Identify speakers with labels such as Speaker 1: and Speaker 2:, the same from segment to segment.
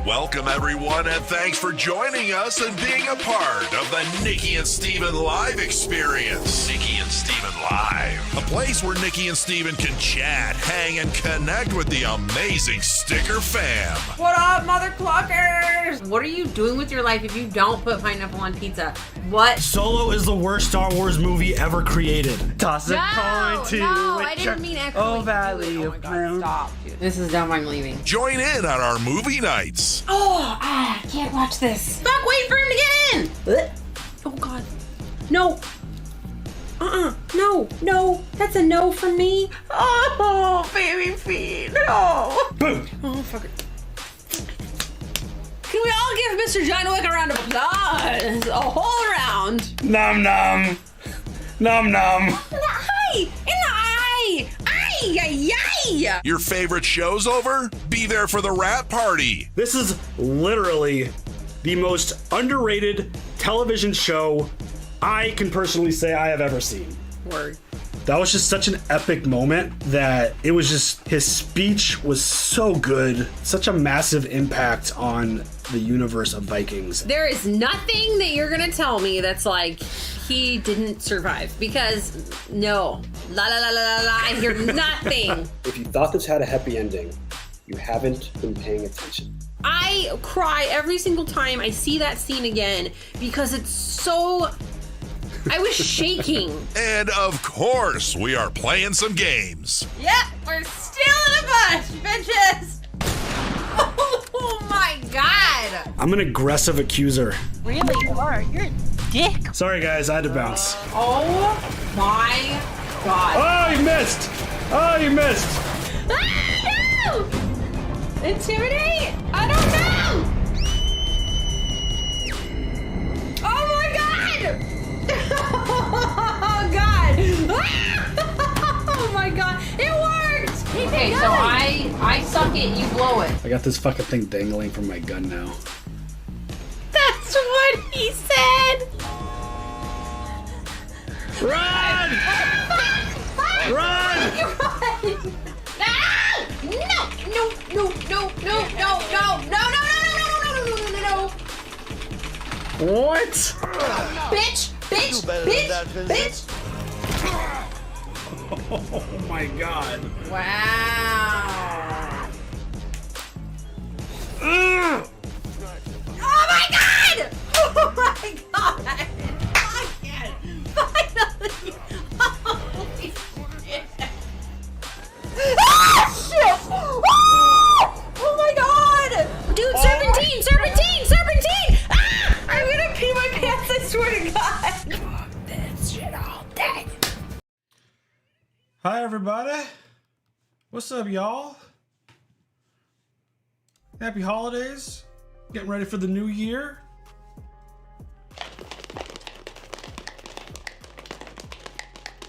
Speaker 1: Welcome, everyone, and thanks for joining us and being a part of the Nikki and Steven Live experience. Nikki and Steven Live, a place where Nikki and Steven can chat, hang, and connect with the amazing Sticker fam.
Speaker 2: What up, mother cluckers? What are you doing with your life if you don't put pineapple on pizza? What?
Speaker 3: Solo is the worst Star Wars movie ever created.
Speaker 4: Toss a coin to
Speaker 2: I didn't mean actually.
Speaker 4: Oh, valley
Speaker 2: Oh my
Speaker 4: of
Speaker 2: God,
Speaker 4: brown.
Speaker 2: stop, dude. This is dumb, I'm leaving.
Speaker 1: Join in on our movie nights.
Speaker 2: I can't watch this. Fuck, wait for him to get in. Oh God. No. No. That's a no from me.
Speaker 4: Oh, baby feet. No.
Speaker 3: Boom.
Speaker 2: Oh, fuck it. Can we all give Mr. John Wick a round of applause? A whole round.
Speaker 3: Nom nom. Nom nom.
Speaker 2: In the eye! In the eye! Ay!
Speaker 1: Your favorite show's over? Be there for the rap party.
Speaker 3: This is literally the most underrated television show I can personally say I have ever seen.
Speaker 2: Word.
Speaker 3: That was just such an epic moment that it was just, his speech was so good. Such a massive impact on the universe of Vikings.
Speaker 2: There is nothing that you're gonna tell me that's like, he didn't survive. Because, no. La la la la la la, I hear nothing.
Speaker 5: If you thought this had a happy ending, you haven't been paying attention.
Speaker 2: I cry every single time I see that scene again because it's so... I was shaking.
Speaker 1: And of course, we are playing some games.
Speaker 2: Yep, we're still in a bunch, bitches. Oh my God.
Speaker 3: I'm an aggressive accuser.
Speaker 4: Really, you are. You're a dick.
Speaker 3: Sorry guys, I had to bounce.
Speaker 2: Oh my God.
Speaker 3: Oh, you missed! Oh, you missed!
Speaker 2: Ah, no! Intimidate? I don't know. Oh my God. Oh God. Oh my God. It worked. Okay, so I suck it, you blow it.
Speaker 3: I got this fucking thing dangling from my gun now.
Speaker 2: That's what he said.
Speaker 3: Run! Run!
Speaker 2: No.
Speaker 3: What?
Speaker 2: Bitch.
Speaker 3: Oh my God.
Speaker 2: Wow. Oh my God! Oh my God! Finally! Holy shit! Ah, shit! Oh my God! Dude, serpentine! Ah! I'm gonna pee my pants, I swear to God! Fuck this shit all day.
Speaker 3: Hi everybody. What's up, y'all? Happy holidays. Getting ready for the new year.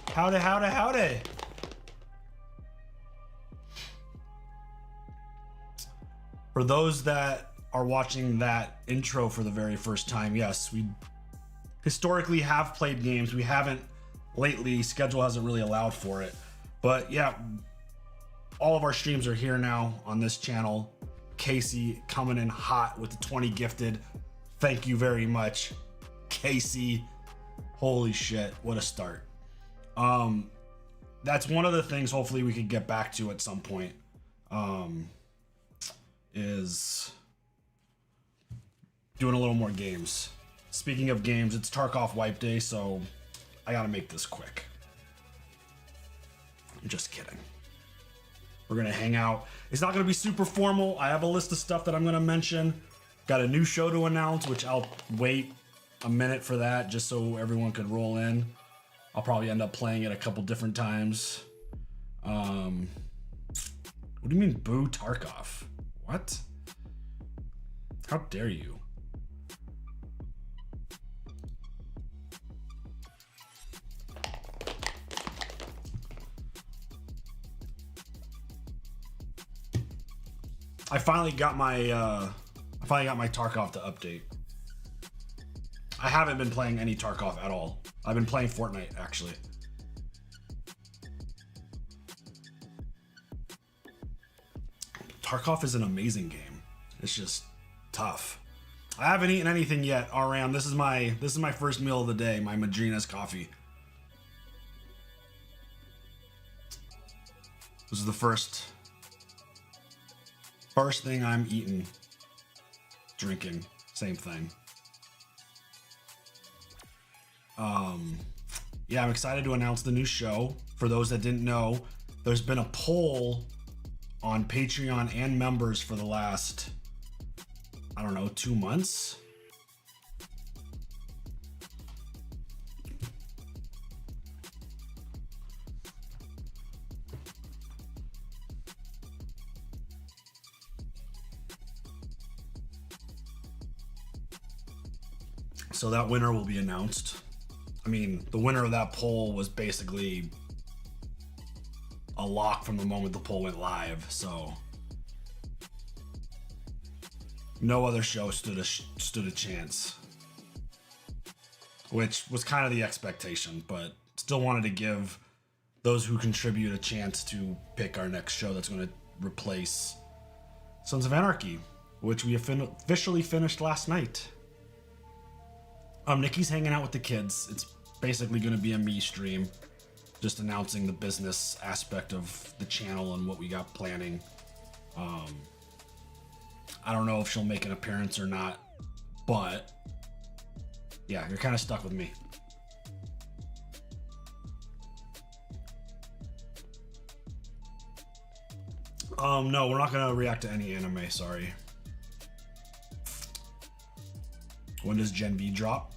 Speaker 3: Howdy. For those that are watching that intro for the very first time, yes, we historically have played games. We haven't lately, schedule hasn't really allowed for it. But yeah, all of our streams are here now on this channel. Casey coming in hot with the 20 gifted. Thank you very much, Casey. Holy shit, what a start. That's one of the things hopefully we could get back to at some point, is doing a little more games. Speaking of games, it's Tarkov wipe day, so I gotta make this quick. I'm just kidding. We're gonna hang out. It's not gonna be super formal. I have a list of stuff that I'm gonna mention. Got a new show to announce, which I'll wait a minute for that just so everyone could roll in. I'll probably end up playing it a couple different times. What do you mean boo Tarkov? What? How dare you? I finally got my Tarkov to update. I haven't been playing any Tarkov at all. I've been playing Fortnite, actually. Tarkov is an amazing game. It's just tough. I haven't eaten anything yet. Aram, this is my first meal of the day. My Madrina's coffee. This is the first thing I'm eating, drinking, same thing. Yeah, I'm excited to announce the new show. For those that didn't know, there's been a poll on Patreon and members for the last, I don't know, 2 months. So that winner will be announced. I mean, the winner of that poll was basically a lock from the moment the poll went live. So no other show stood a chance, which was kind of the expectation, but still wanted to give those who contribute a chance to pick our next show that's going to replace Sons of Anarchy, which we officially finished last night. Nikki's hanging out with the kids. It's basically going to be a me stream, just announcing the business aspect of the channel and what we got planning. I don't know if she'll make an appearance or not, but yeah, you're kind of stuck with me. No, we're not going to react to any anime, sorry. When does Gen V drop?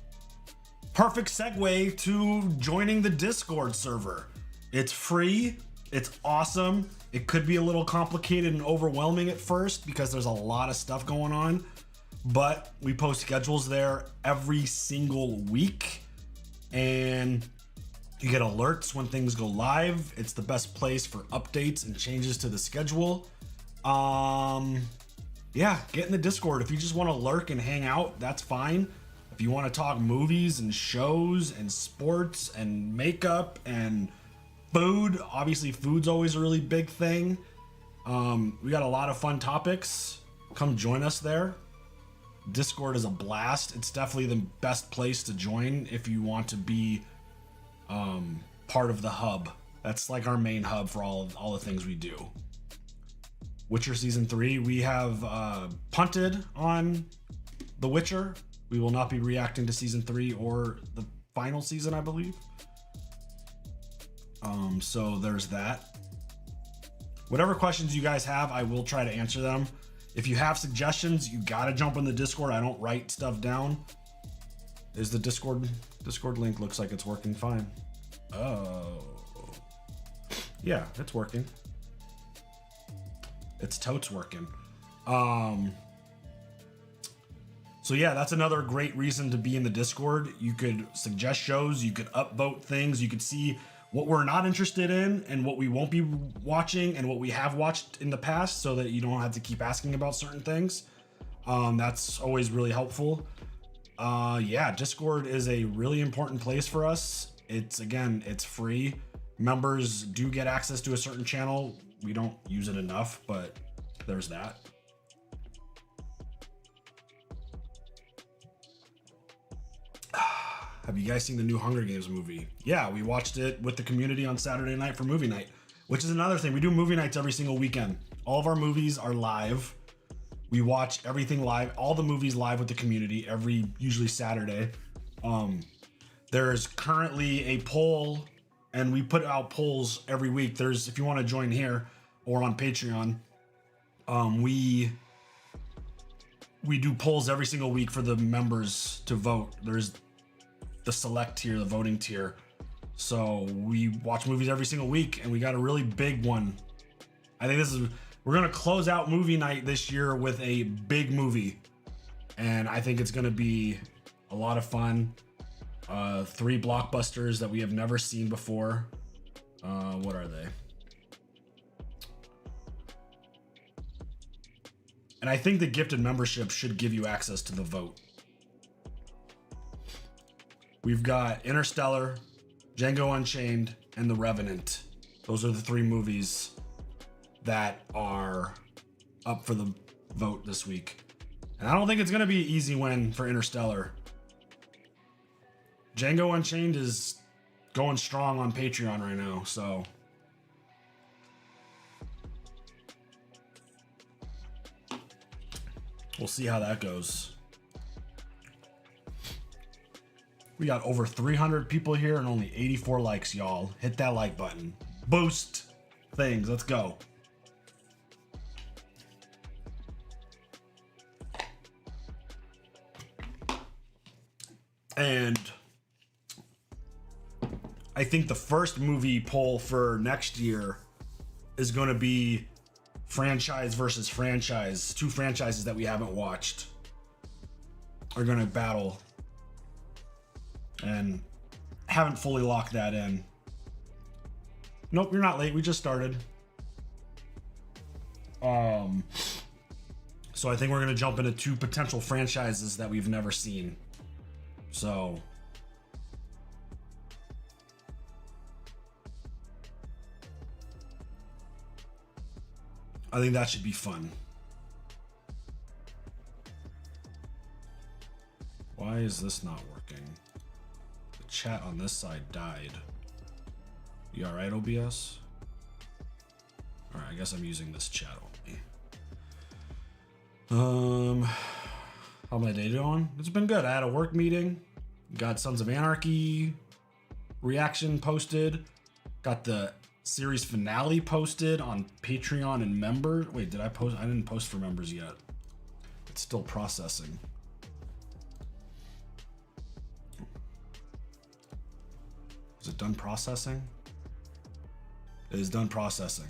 Speaker 3: Perfect segue to joining the Discord server. It's free. It's awesome. It could be a little complicated and overwhelming at first because there's a lot of stuff going on, but we post schedules there every single week and you get alerts when things go live. It's the best place for updates and changes to the schedule. Yeah, get in the Discord. If you just want to lurk and hang out, that's fine. If you want to talk movies and shows and sports and makeup and food, obviously food's always a really big thing. We got a lot of fun topics. Come join us there. Discord is a blast. It's definitely the best place to join if you want to be part of the hub. That's like our main hub for all the things we do. Witcher Season 3, we have punted on The Witcher. We will not be reacting to Season 3 or the final season, I believe. So there's that. Whatever questions you guys have, I will try to answer them. If you have suggestions, you gotta jump in the Discord. I don't write stuff down. Is the Discord link looks like it's working fine. Oh. Yeah, it's working. It's totes working. So yeah, that's another great reason to be in the Discord. You could suggest shows, you could upvote things, you could see what we're not interested in and what we won't be watching and what we have watched in the past so that you don't have to keep asking about certain things. That's always really helpful. Yeah, Discord is a really important place for us. It's free. Members do get access to a certain channel. We don't use it enough, but there's that. Have you guys seen the new Hunger Games movie? Yeah, we watched it with the community on Saturday night for movie night, which is another thing. We do movie nights every single weekend. All of our movies are live. We watch everything live, all the movies live with the community usually Saturday. There's currently a poll, and we put out polls every week. If you want to join here or on Patreon, we do polls every single week for the members to vote. There's the select tier, the voting tier. So we watch movies every single week, and we got a really big one. I think we're gonna close out movie night this year with a big movie, and I think it's gonna be a lot of fun. 3 blockbusters that we have never seen before. What are they? And I think the gifted membership should give you access to the vote. We've got Interstellar, Django Unchained, and The Revenant. Those are the 3 movies that are up for the vote this week. And I don't think it's going to be an easy win for Interstellar. Django Unchained is going strong on Patreon right now, so... we'll see how that goes. We got over 300 people here and only 84 likes, y'all. Hit that like button. Boost things. Let's go. And I think the first movie poll for next year is going to be franchise versus franchise. Two franchises that we haven't watched are going to battle. And haven't fully locked that in. Nope, you're not late. We just started. So I think we're going to jump into two potential franchises that we've never seen. So I think that should be fun. Why is this not working? The chat on this side died. You alright, OBS? Alright, I guess I'm using this chat only. How my day doing? It's been good. I had a work meeting. Got Sons of Anarchy reaction posted. Got the series finale posted on Patreon and members. Wait, did I post? I didn't post for members yet. It's still processing. Is it done processing? It is done processing.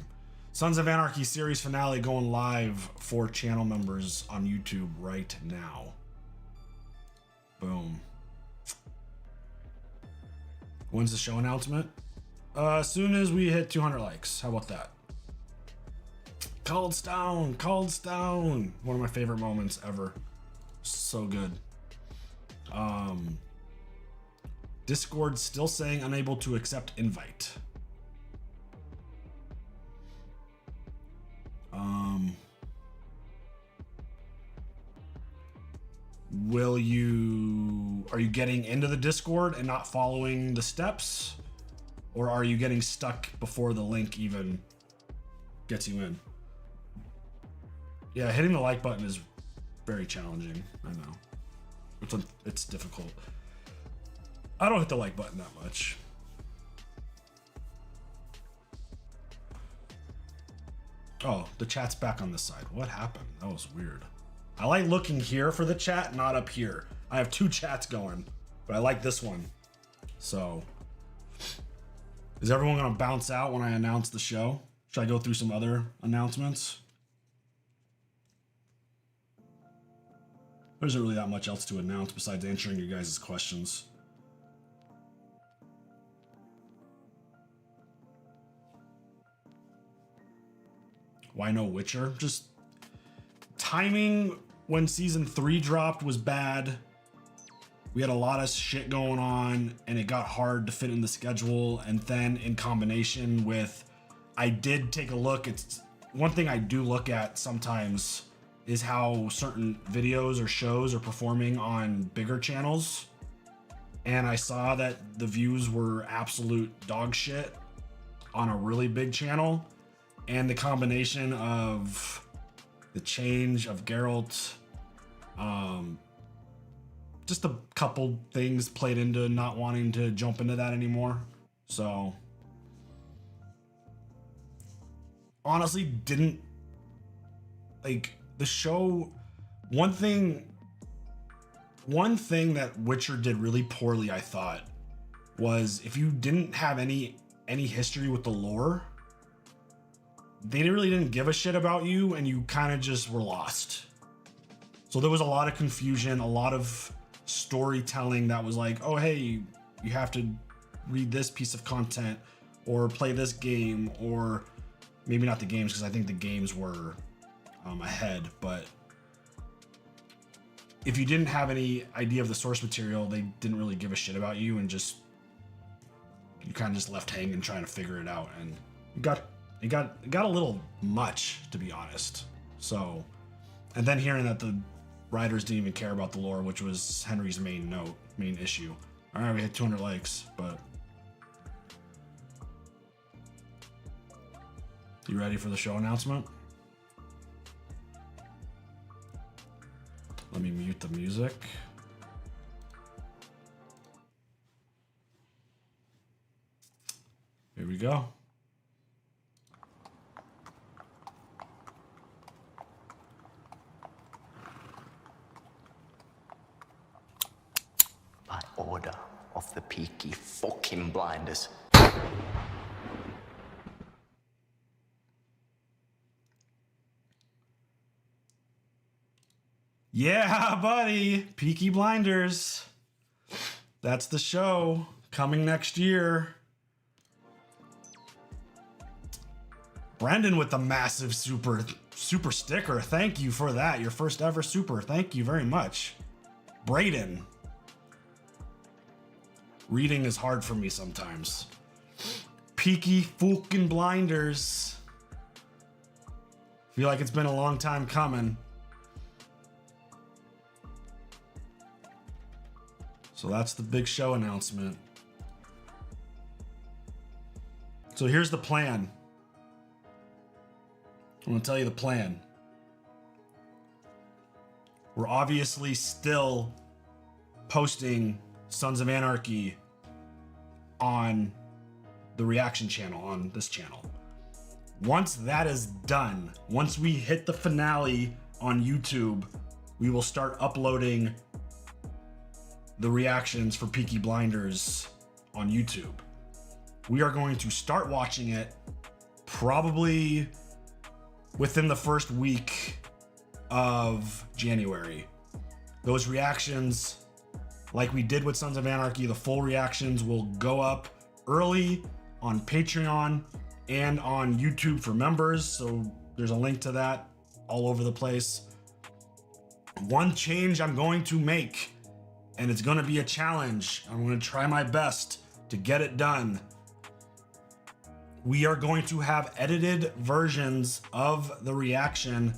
Speaker 3: Sons of Anarchy series finale going live for channel members on YouTube right now. Boom. When's the show announcement? As soon as we hit 200 likes. How about that? Cold Stone, Cold Stone. One of my favorite moments ever. So good. Discord still saying unable to accept invite. Are you getting into the Discord and not following the steps? Or are you getting stuck before the link even gets you in? Yeah, hitting the like button is very challenging. I know. It's difficult. I don't hit the like button that much. Oh, the chat's back on this side. What happened? That was weird. I like looking here for the chat, not up here. I have two chats going, but I like this one. So, is everyone gonna bounce out when I announce the show? Should I go through some other announcements? There isn't really that much else to announce besides answering your guys' questions. Why no Witcher? Just timing when season 3 dropped was bad. We had a lot of shit going on and it got hard to fit in the schedule. And then in combination with, I did take a look. It's one thing I do look at sometimes is how certain videos or shows are performing on bigger channels. And I saw that the views were absolute dog shit on a really big channel. And the combination of the change of Geralt, just a couple things played into not wanting to jump into that anymore. So honestly, didn't like the show. One thing that Witcher did really poorly, I thought, was if you didn't have any history with the lore, they really didn't give a shit about you and you kind of just were lost. So there was a lot of confusion, a lot of storytelling that was like, oh, hey, you have to read this piece of content or play this game, or maybe not the games, because I think the games were ahead. But if you didn't have any idea of the source material, they didn't really give a shit about you, and just you kind of just left hanging trying to figure it out, and it got a little much, to be honest. So, and then hearing that writers didn't even care about the lore, which was Henry's main issue. All right, we hit 200 likes, but you ready for the show announcement? Let me mute the music. Here we go.
Speaker 6: By order of the Peaky fucking blinders.
Speaker 3: Yeah, buddy. Peaky Blinders. That's the show coming next year. Brendan with the massive super sticker. Thank you for that. Your first ever super. Thank you very much. Brayden. Reading is hard for me sometimes. Peaky fucking Blinders. Feel like it's been a long time coming. So that's the big show announcement. So here's the plan. I'm gonna tell you the plan. We're obviously still posting Sons of Anarchy on the reaction channel, on this channel. Once that is done, once we hit the finale on YouTube, we will start uploading the reactions for Peaky Blinders on YouTube. We are going to start watching it probably within the first week of January. Those reactions, like we did with Sons of Anarchy, the full reactions will go up early on Patreon and on YouTube for members. So there's a link to that all over the place. One change I'm going to make, and it's gonna be a challenge. I'm gonna try my best to get it done. We are going to have edited versions of the reaction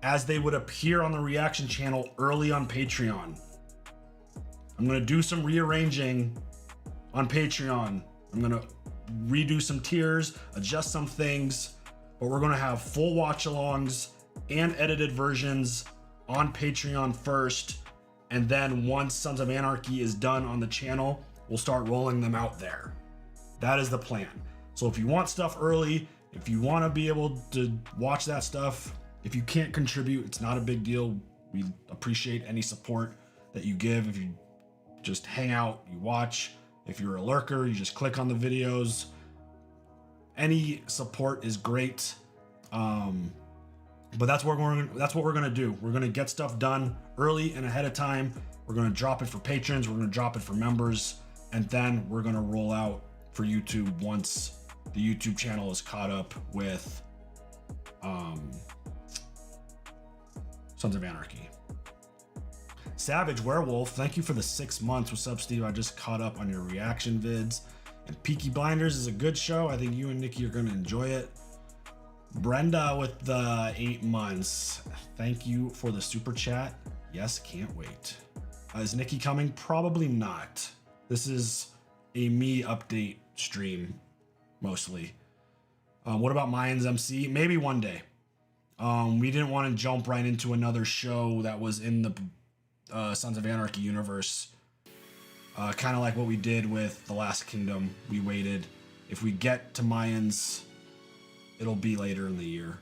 Speaker 3: as they would appear on the reaction channel early on Patreon. I'm gonna do some rearranging on Patreon. I'm gonna redo some tiers, adjust some things, but we're gonna have full watch-alongs and edited versions on Patreon first. And then once Sons of Anarchy is done on the channel, we'll start rolling them out there. That is the plan. So if you want stuff early, if you want to be able to watch that stuff, if you can't contribute, it's not a big deal. We appreciate any support that you give. If you just hang out, you watch. If you're a lurker, you just click on the videos. Any support is great. But that's what we're gonna do. We're gonna get stuff done early and ahead of time. We're gonna drop it for patrons. We're gonna drop it for members, and then we're gonna roll out for YouTube once the YouTube channel is caught up with Sons of Anarchy. Savage Werewolf, thank you for the 6 months. What's up, Steve? I just caught up on your reaction vids. And Peaky Blinders is a good show. I think you and Nikki are gonna enjoy it. Brenda with the 8 months. Thank you for the super chat. Yes, can't wait. Is Nikki coming? Probably not. This is a me update stream, mostly. What about Mayans MC? Maybe one day. We didn't want to jump right into another show that was in the Sons of Anarchy universe. Kind of like what we did with The Last Kingdom. We waited. If we get to Mayans, it'll be later in the year.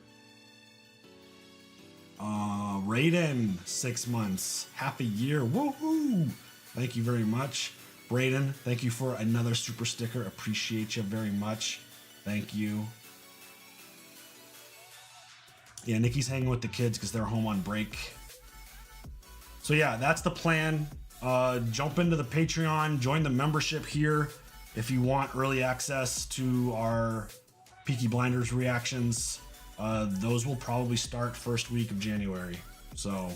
Speaker 3: Raiden, 6 months, half a year. Woohoo! Thank you very much. Brayden, thank you for another super sticker. Appreciate you very much. Thank you. Yeah, Nikki's hanging with the kids because they're home on break. So yeah, that's the plan. Jump into the Patreon, join the membership here if you want early access to our Peaky Blinders reactions. Those will probably start first week of January. So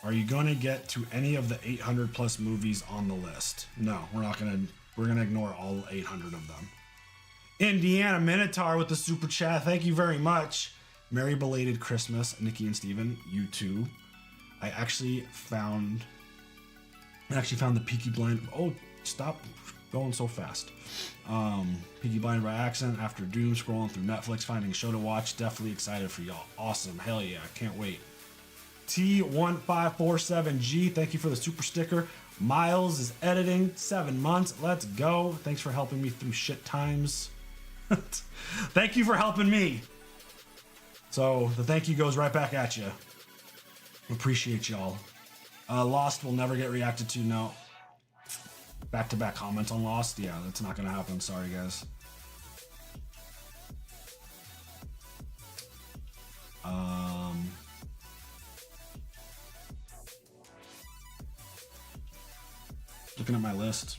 Speaker 3: are you going to get to any of the 800 plus movies on the list? No, we're not going to. We're going to ignore all 800 of them. Indiana Minotaur with the super chat. Thank you very much. Merry belated Christmas, Nikki and Steven. You too. I actually found the Peaky Blind. Oh, stop going so fast. Peaky Blind by accident after doom scrolling through Netflix, finding a show to watch. Definitely excited for y'all. Awesome. Hell yeah. Can't wait. T1547G. Thank you for the super sticker. Miles is editing. 7 months. Let's go. Thanks for helping me through shit times. Thank you for helping me. So the thank you goes right back at you. Appreciate y'all. Lost will never get reacted to. No. Back-to-back comments on Lost. Yeah, that's not gonna happen. Sorry, guys. Looking at my list.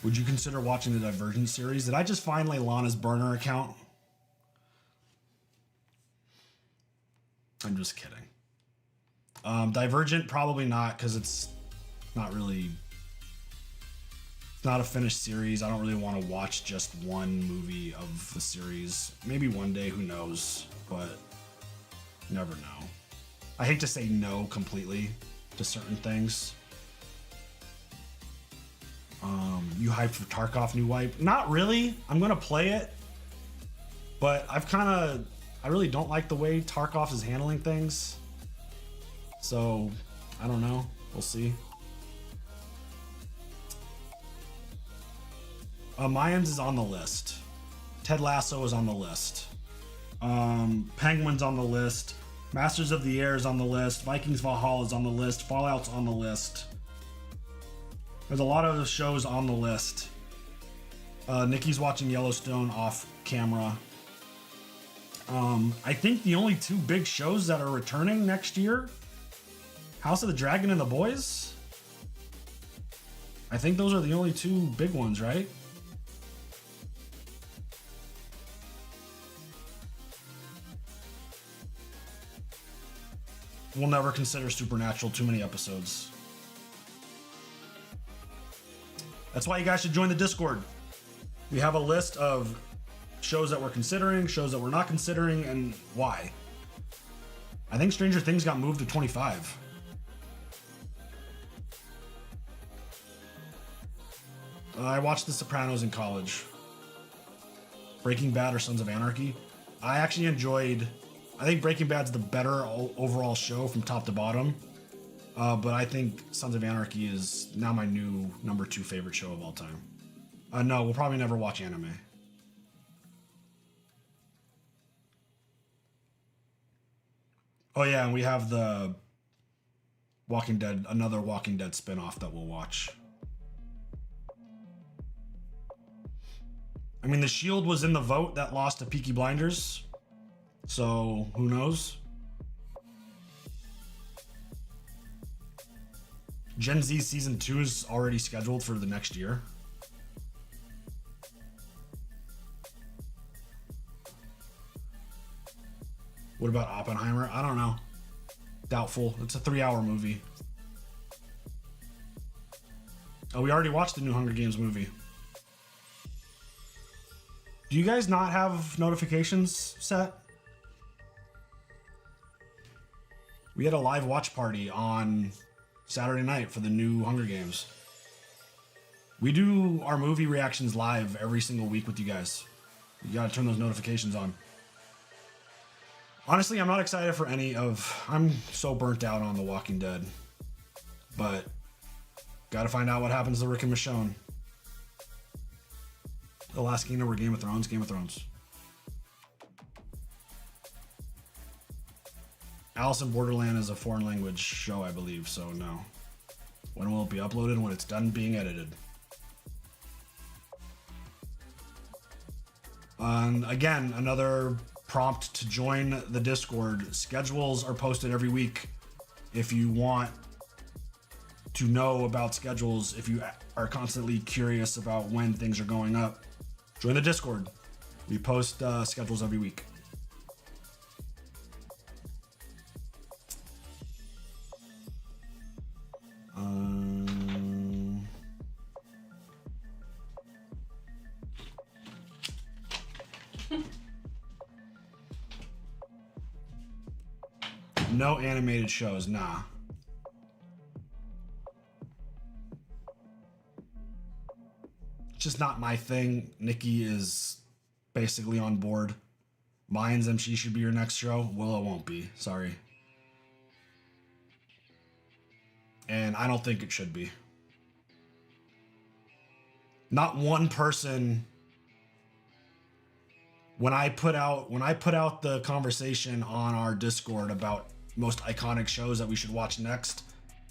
Speaker 3: Would you consider watching the Divergent series? Did I just find Leilana's burner account? I'm just kidding. Divergent, probably not, because it's not really... It's not a finished series. I don't really want to watch just one movie of the series. Maybe one day, who knows? But you never know. I hate to say no completely to certain things. You hyped for Tarkov new wipe? Not really. I'm gonna play it, but I really don't like the way Tarkov is handling things. So I don't know. We'll see. Mayans is on the list. Ted Lasso is on the list. Penguin's on the list. Masters of the Air is on the list. Vikings Valhalla is on the list. Fallout's on the list. There's a lot of shows on the list. Nikki's watching Yellowstone off camera. I think the only two big shows that are returning next year, House of the Dragon and The Boys. I think those are the only two big ones, right? We'll never consider Supernatural too many episodes. That's why you guys should join the Discord. We have a list of shows that we're considering, shows that we're not considering, and why. I think Stranger Things got moved to 25. I watched The Sopranos in college. Breaking Bad or Sons of Anarchy. I actually enjoyed... I think Breaking Bad's the better overall show from top to bottom. But I think Sons of Anarchy is now my new number 2 favorite show of all time. No, we'll probably never watch anime. Oh yeah, and we have the Walking Dead, another Walking Dead spinoff that we'll watch. I mean, The Shield was in the vote that lost to Peaky Blinders. So, who knows? Gen Z Season 2 is already scheduled for the next year. What about Oppenheimer? I don't know. Doubtful. It's a 3-hour movie. Oh, we already watched the new Hunger Games movie. Do you guys not have notifications set? We had a live watch party on Saturday night for the new Hunger Games. We do our movie reactions live every single week with you guys. You gotta turn those notifications on. Honestly, I'm not excited for any of... I'm so burnt out on The Walking Dead. But gotta find out what happens to Rick and Michonne. The Last Kingdom or Game of Thrones? Game of Thrones. Alice in Borderland is a foreign language show, I believe, so no. When will it be uploaded? When it's done being edited. Again, another prompt to join the Discord. Schedules are posted every week. If you want to know about schedules, if you are constantly curious about when things are going up, join the Discord. We post schedules every week. No animated shows, nah. It's just not my thing. Nikki is basically on board. Mayans MC should be your next show. Well, it won't be. Sorry. And I don't think it should be. Not one person. When I put out the conversation on our Discord about most iconic shows that we should watch next,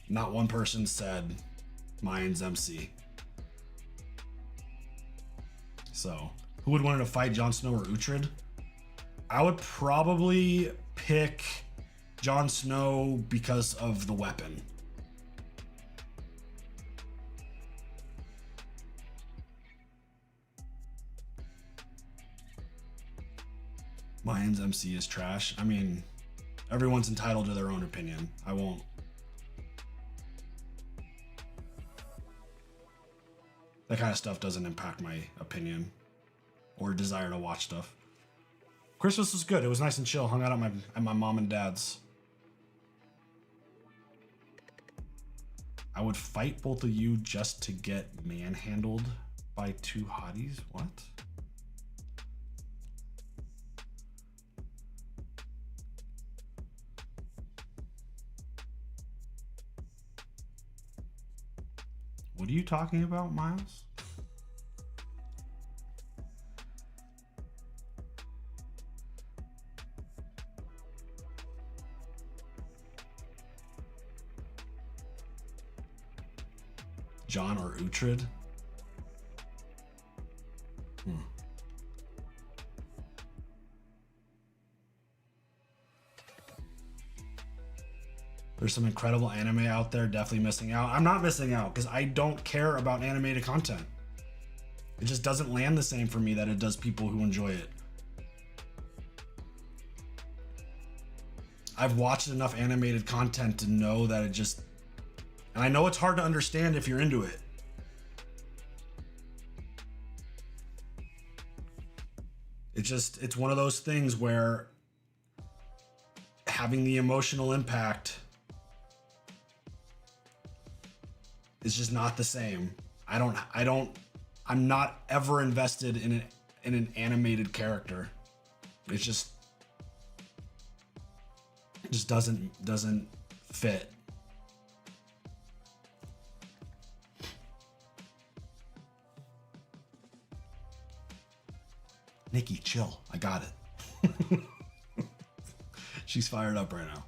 Speaker 3: not one person said Mayans MC. So, who would want to fight, Jon Snow or Uhtred? I would probably pick Jon Snow because of the weapon. Mayans MC is trash. I mean, everyone's entitled to their own opinion. I won't. That kind of stuff doesn't impact my opinion or desire to watch stuff. Christmas was good. It was nice and chill. Hung out at my mom and dad's. I would fight both of you just to get manhandled by two hotties. What? What are you talking about, Miles? Jon or Uhtred? There's some incredible anime out there, definitely missing out. I'm not missing out because I don't care about animated content. It just doesn't land the same for me that it does people who enjoy it. I've watched enough animated content to know that it just, and I know it's hard to understand if you're into it. It's one of those things where having the emotional impact is just not the same. I'm not ever invested in an animated character. It just doesn't fit. Nikki, chill. I got it. She's fired up right now.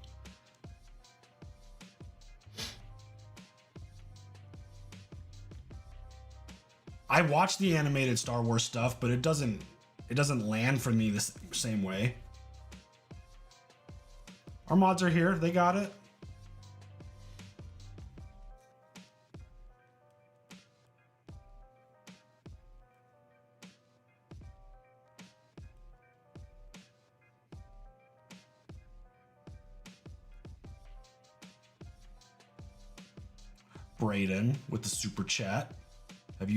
Speaker 3: I watch the animated Star Wars stuff, but it doesn't land for me the same way. Our mods are here. They got it. Brayden with the super chat. Have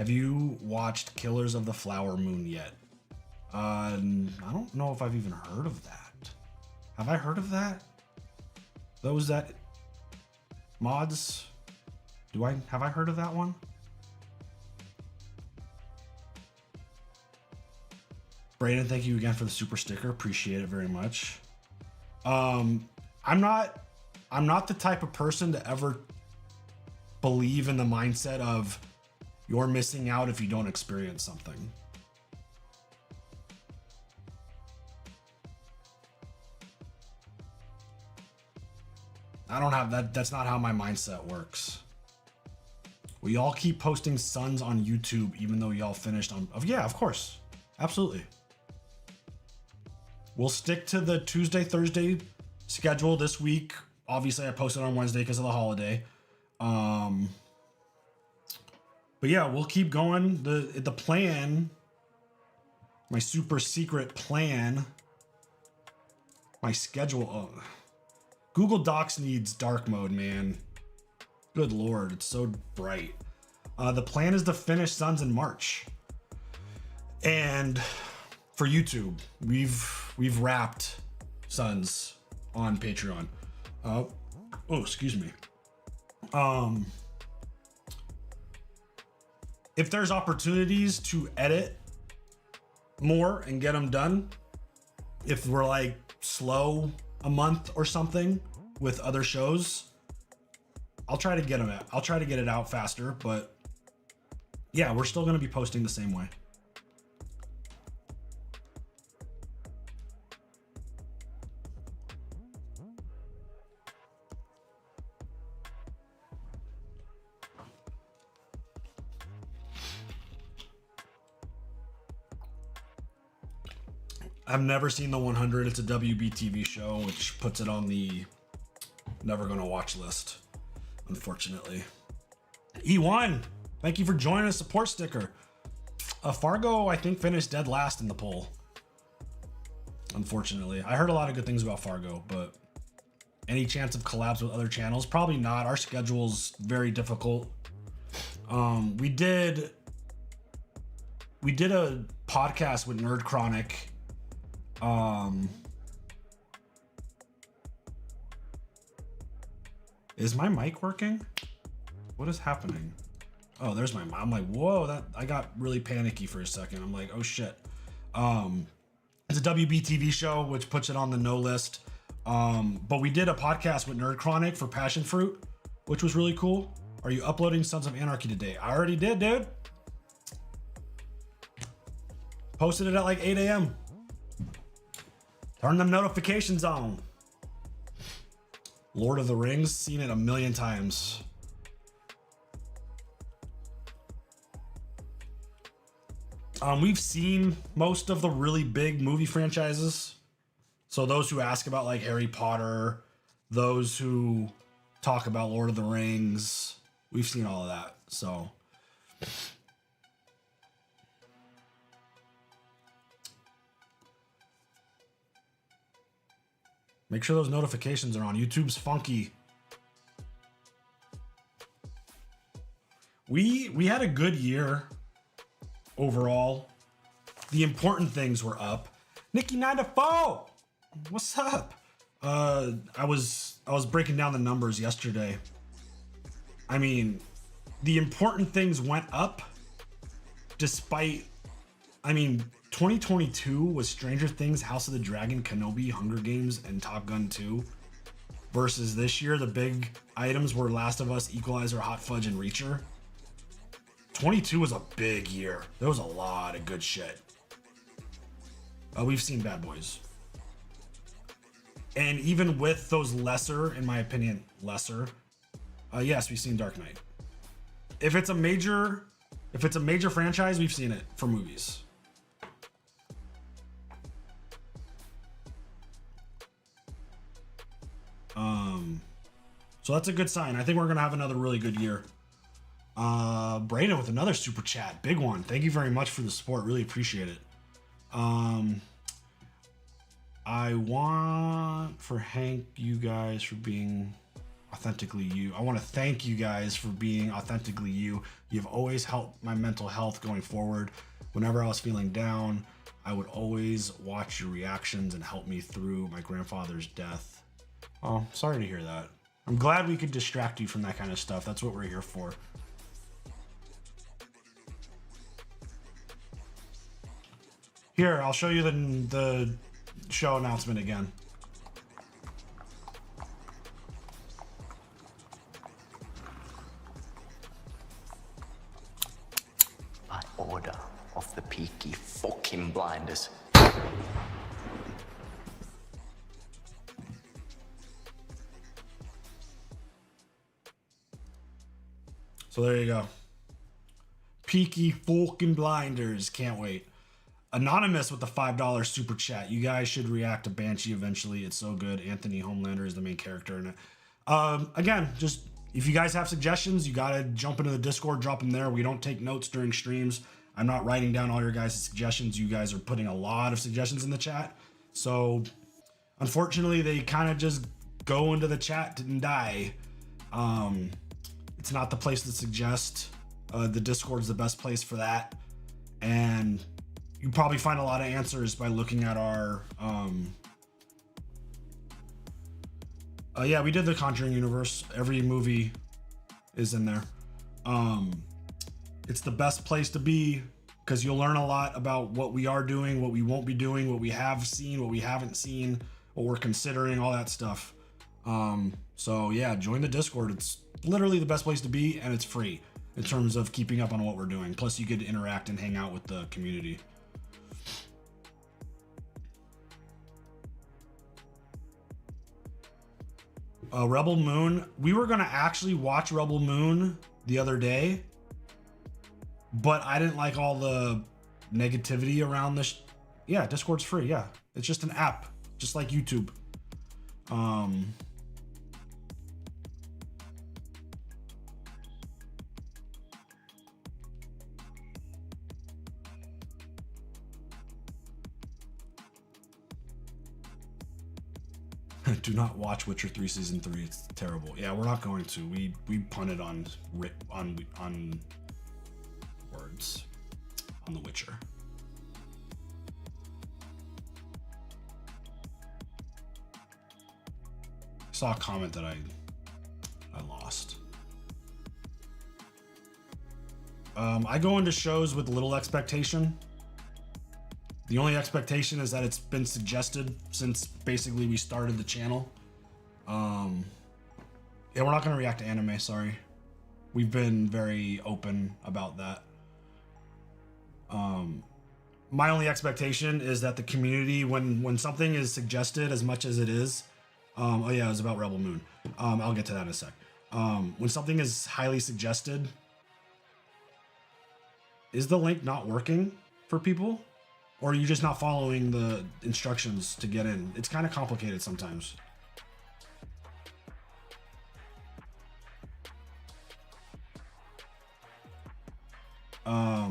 Speaker 3: you watched Killers of the Flower Moon yet? I don't know if I've even heard of that. Have I heard of that? Those that mods? Have I heard of that one? Brayden, thank you again for the super sticker. Appreciate it very much. I'm not the type of person to ever believe in the mindset of you're missing out if you don't experience something. I don't have that. That's not how my mindset works. We all keep posting Sons on YouTube, even though y'all finished on. Yeah, of course. Absolutely. We'll stick to the Tuesday, Thursday schedule this week. Obviously, I posted on Wednesday because of the holiday. But yeah, we'll keep going. The plan, my super secret plan, my schedule. Oh, Google Docs needs dark mode, man. Good Lord, it's so bright. The plan is to finish Sons in March. And for YouTube, we've wrapped Sons on Patreon. Excuse me. If there's opportunities to edit more and get them done, if we're like slow a month or something with other shows, I'll try to get them out. I'll try to get it out faster, but yeah, we're still going to be posting the same way. I've never seen the 100. It's a WB TV show, which puts it on the never gonna watch list, unfortunately. E1, thank you for joining a support sticker. Fargo, I think, finished dead last in the poll. Unfortunately, I heard a lot of good things about Fargo, but any chance of collabs with other channels? Probably not. Our schedule's very difficult. We did a podcast with Nerd Chronic. Is my mic working? What is happening? Oh, there's my mom. I'm like, whoa, that I got really panicky for a second. I'm like, oh shit. It's a WB TV show, which puts it on the no list. But we did a podcast with Nerd Chronic for Passion Fruit, which was really cool. Are you uploading Sons of Anarchy today? I already did, dude. Posted it at like 8 a.m. Turn them notifications on. Lord of the Rings, seen it a million times. We've seen most of the really big movie franchises. So those who ask about like Harry Potter, those who talk about Lord of the Rings, we've seen all of that. So make sure those notifications are on. YouTube's funky. We had a good year overall. The important things were up. Nikki 9-4, what's up? I was breaking down the numbers yesterday. I mean, the important things went up despite, 2022 was Stranger Things, House of the Dragon, Kenobi, Hunger Games, and Top Gun 2. Versus this year, the big items were Last of Us, Equalizer, Hot Fudge, and Reacher. 22 was a big year. There was a lot of good shit. We've seen Bad Boys. And even with those lesser, in my opinion, yes, we've seen Dark Knight. If it's a major franchise, we've seen it for movies. So that's a good sign. I think we're gonna have another really good year. Brayden with another super chat, big one. Thank you very much for the support. Really appreciate it. I want for Hank, you guys for being authentically you. I want to thank you guys for being authentically you. You've always helped my mental health going forward. Whenever I was feeling down, I would always watch your reactions and help me through my grandfather's death. Oh, sorry to hear that. I'm glad we could distract you from that kind of stuff. That's what we're here for. Here, I'll show you the show announcement again.
Speaker 6: By order of the Peaky fucking blinders.
Speaker 3: So there you go. Peaky fucking blinders. Can't wait. Anonymous with the $5 super chat. You guys should react to Banshee eventually. It's so good. Anthony Homelander is the main character in it. Again, just if you guys have suggestions, you gotta jump into the Discord, drop them there. We don't take notes during streams. I'm not writing down all your guys' suggestions. You guys are putting a lot of suggestions in the chat. So unfortunately, they kind of just go into the chat and die. It's not the place to suggest. The Discord's the best place for that. And you probably find a lot of answers by looking at our yeah, we did the Conjuring universe. Every movie is in there. It's the best place to be because you'll learn a lot about what we are doing, what we won't be doing, what we have seen, what we haven't seen, what we're considering, all that stuff. So yeah, join the Discord. It's literally the best place to be, and it's free in terms of keeping up on what we're doing. Plus you get to interact and hang out with the community. Rebel Moon. We were gonna actually watch Rebel Moon the other day, but I didn't like all the negativity around this. Yeah, Discord's free. Yeah, it's just an app, just like YouTube. Do not watch Witcher 3 season 3. It's terrible. Yeah, we're not going to. We punted on words on The Witcher. I saw a comment that I lost. I go into shows with little expectation. The only expectation is that it's been suggested since basically we started the channel. Yeah, we're not going to react to anime, sorry. We've been very open about that. My only expectation is that the community, when something is suggested as much as it is, oh yeah, it was about Rebel Moon. I'll get to that in a sec. When something is highly suggested, is the link not working for people? Or are you just not following the instructions to get in? It's kind of complicated sometimes. I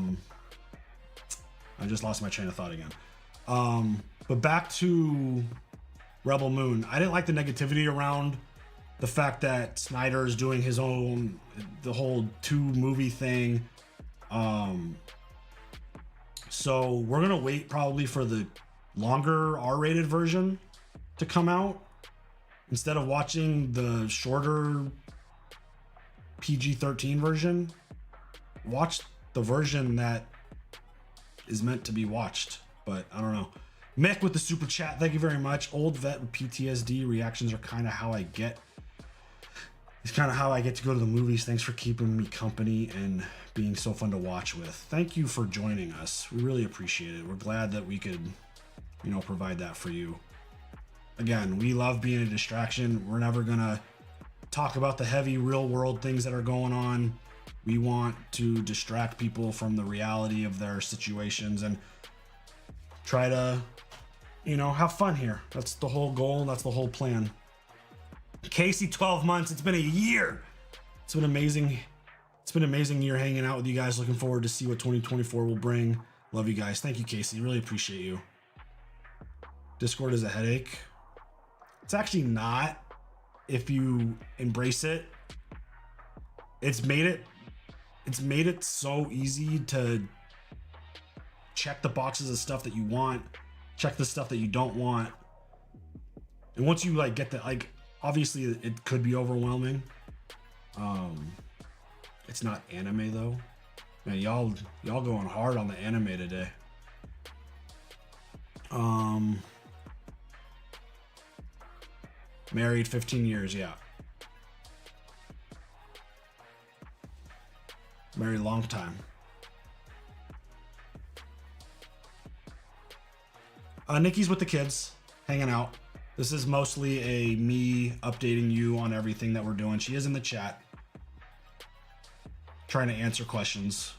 Speaker 3: just lost my train of thought again. But back to Rebel Moon. I didn't like the negativity around the fact that Snyder is doing his own, the whole 2-movie thing. So we're gonna wait probably for the longer R-rated version to come out instead of watching the shorter PG-13 version. Watch the version that is meant to be watched, but I don't know. Mick with the super chat, thank you very much. Old vet with PTSD reactions are kind of how I get. It's kind of how I get to go to the movies. Thanks for keeping me company and being so fun to watch with. Thank you for joining us. We really appreciate it. We're glad that we could, you know, provide that for you. Again, we love being a distraction. We're never gonna talk about the heavy real world things that are going on. We want to distract people from the reality of their situations and try to, you know, have fun here. That's the whole goal. That's the whole plan. Casey, 12 months. It's been a year. It's been amazing. It's been an amazing year hanging out with you guys. Looking forward to see what 2024 will bring. Love you guys. Thank you, Casey. Really appreciate you. Discord is a headache. It's actually not if you embrace it. It's made it so easy to check the boxes of stuff that you want, check the stuff that you don't want. And once you like get that, like, obviously it could be overwhelming. It's not anime though. Man, y'all going hard on the anime today. Married 15 years, yeah. Married a long time. Nikki's with the kids, hanging out. This is mostly a me updating you on everything that we're doing. She is in the chat, trying to answer questions.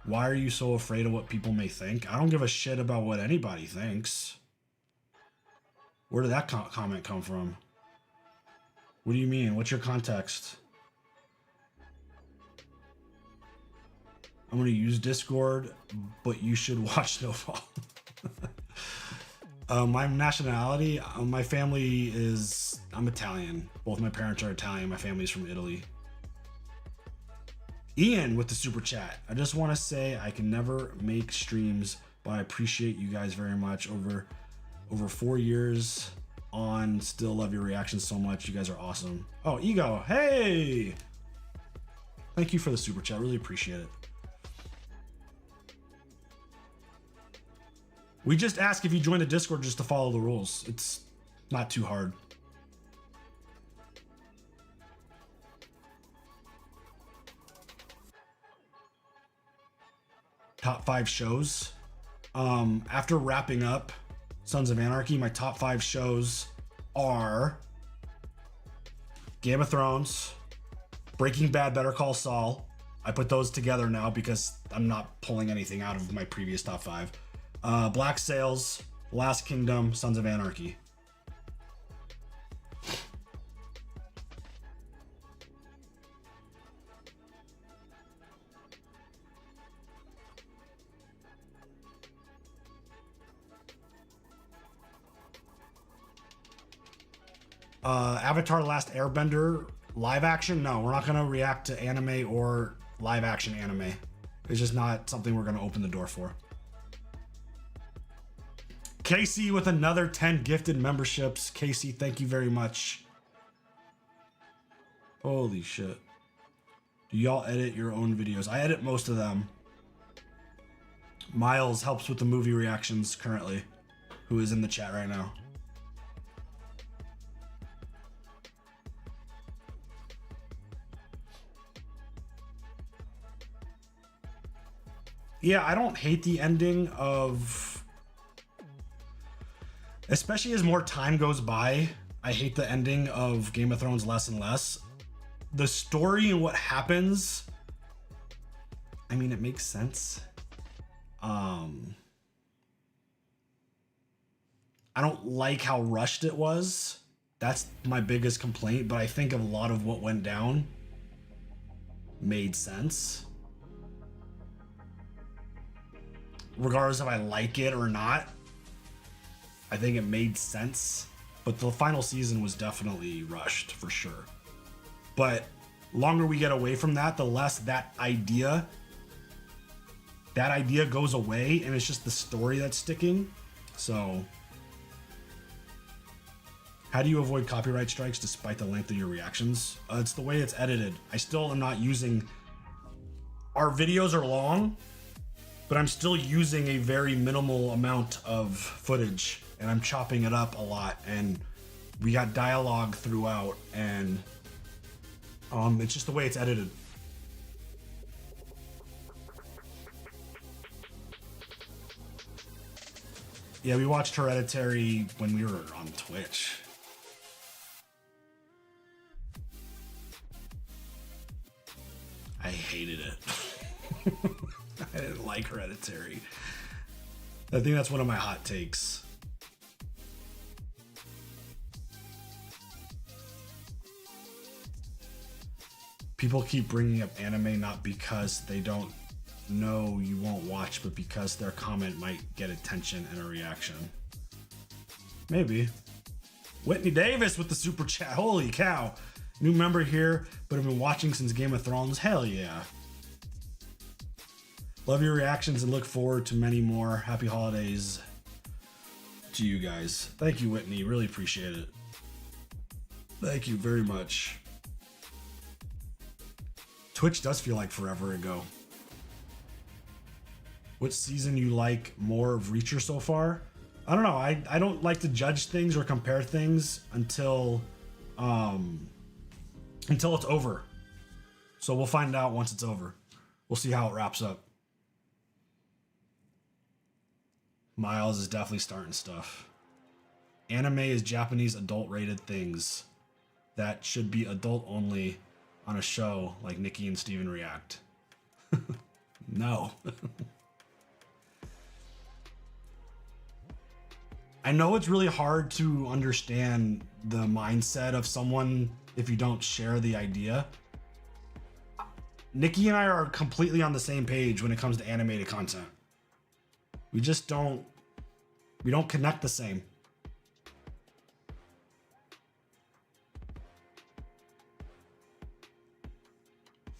Speaker 3: Why are you so afraid of what people may think? I don't give a shit about what anybody thinks. Where did that comment come from? What do you mean? What's your context? I'm going to use Discord, but you should watch Snowfall. My nationality, my family is, I'm Italian. Both my parents are Italian. My family's from Italy. Ian with the super chat. I just want to say I can never make streams, but I appreciate you guys very much. Over 4 years on, still love your reactions so much. You guys are awesome. Oh, Ego, hey! Thank you for the super chat. Really appreciate it. We just ask if you join the Discord just to follow the rules. It's not too hard. Top 5 shows. After wrapping up Sons of Anarchy, my top 5 shows are Game of Thrones, Breaking Bad, Better Call Saul. I put those together now because I'm not pulling anything out of my previous top 5. Black Sails, Last Kingdom, Sons of Anarchy. Avatar: Last Airbender live action. No, we're not gonna react to anime or live action anime. It's just not something we're gonna open the door for. Casey with another 10 gifted memberships. Casey, thank you very much. Holy shit. Do y'all edit your own videos? I edit most of them. Miles helps with the movie reactions currently, who is in the chat right now. Yeah, I don't hate the ending of... Especially as more time goes by, I hate the ending of Game of Thrones less and less. The story and what happens, I mean, it makes sense. I don't like how rushed it was. That's my biggest complaint, but I think a lot of what went down made sense. Regardless if I like it or not, I think it made sense. But the final season was definitely rushed for sure. But longer we get away from that, the less that idea goes away, and it's just the story that's sticking. So how do you avoid copyright strikes despite the length of your reactions? It's the way it's edited. I still am not using... Our videos are long, but I'm still using a very minimal amount of footage, and I'm chopping it up a lot, and we got dialogue throughout, and it's just the way it's edited. Yeah, we watched Hereditary when we were on Twitch. I hated it. I didn't like Hereditary. I think that's one of my hot takes. People keep bringing up anime not because they don't know you won't watch, but because their comment might get attention and a reaction. Maybe. Whitney Davis with the super chat. Holy cow. New member here, but I've been watching since Game of Thrones. Hell yeah. Love your reactions and look forward to many more. Happy holidays to you guys. Thank you, Whitney. Really appreciate it. Thank you very much. Twitch does feel like forever ago. Which season you like more of Reacher so far? I don't know. I don't like to judge things or compare things until it's over. So we'll find out once it's over. We'll see how it wraps up. Miles is definitely starting stuff. Anime is Japanese adult-rated things that should be adult only on a show like Nikki and Steven React. No. I know it's really hard to understand the mindset of someone if you don't share the idea. Nikki and I are completely on the same page when it comes to animated content. We just don't We don't connect the same.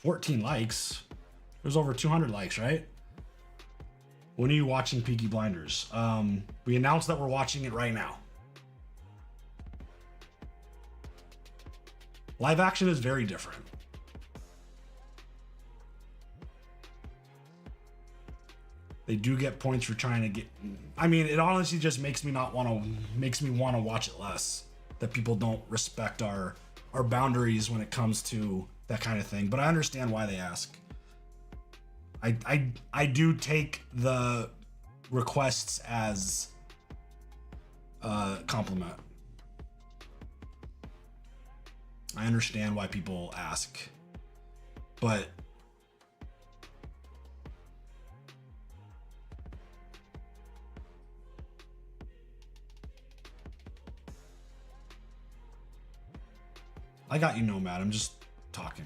Speaker 3: $14 likes. There's over 200 likes, right? When are you watching Peaky Blinders? We announced that we're watching it right now. Live action is very different. They do get points for trying to get. I mean, it honestly just makes me want to watch it less. That people don't respect our boundaries when it comes to that kind of thing. But I understand why they ask. I do take the requests as a compliment. I understand why people ask, but I got you, Nomad. I'm just talking.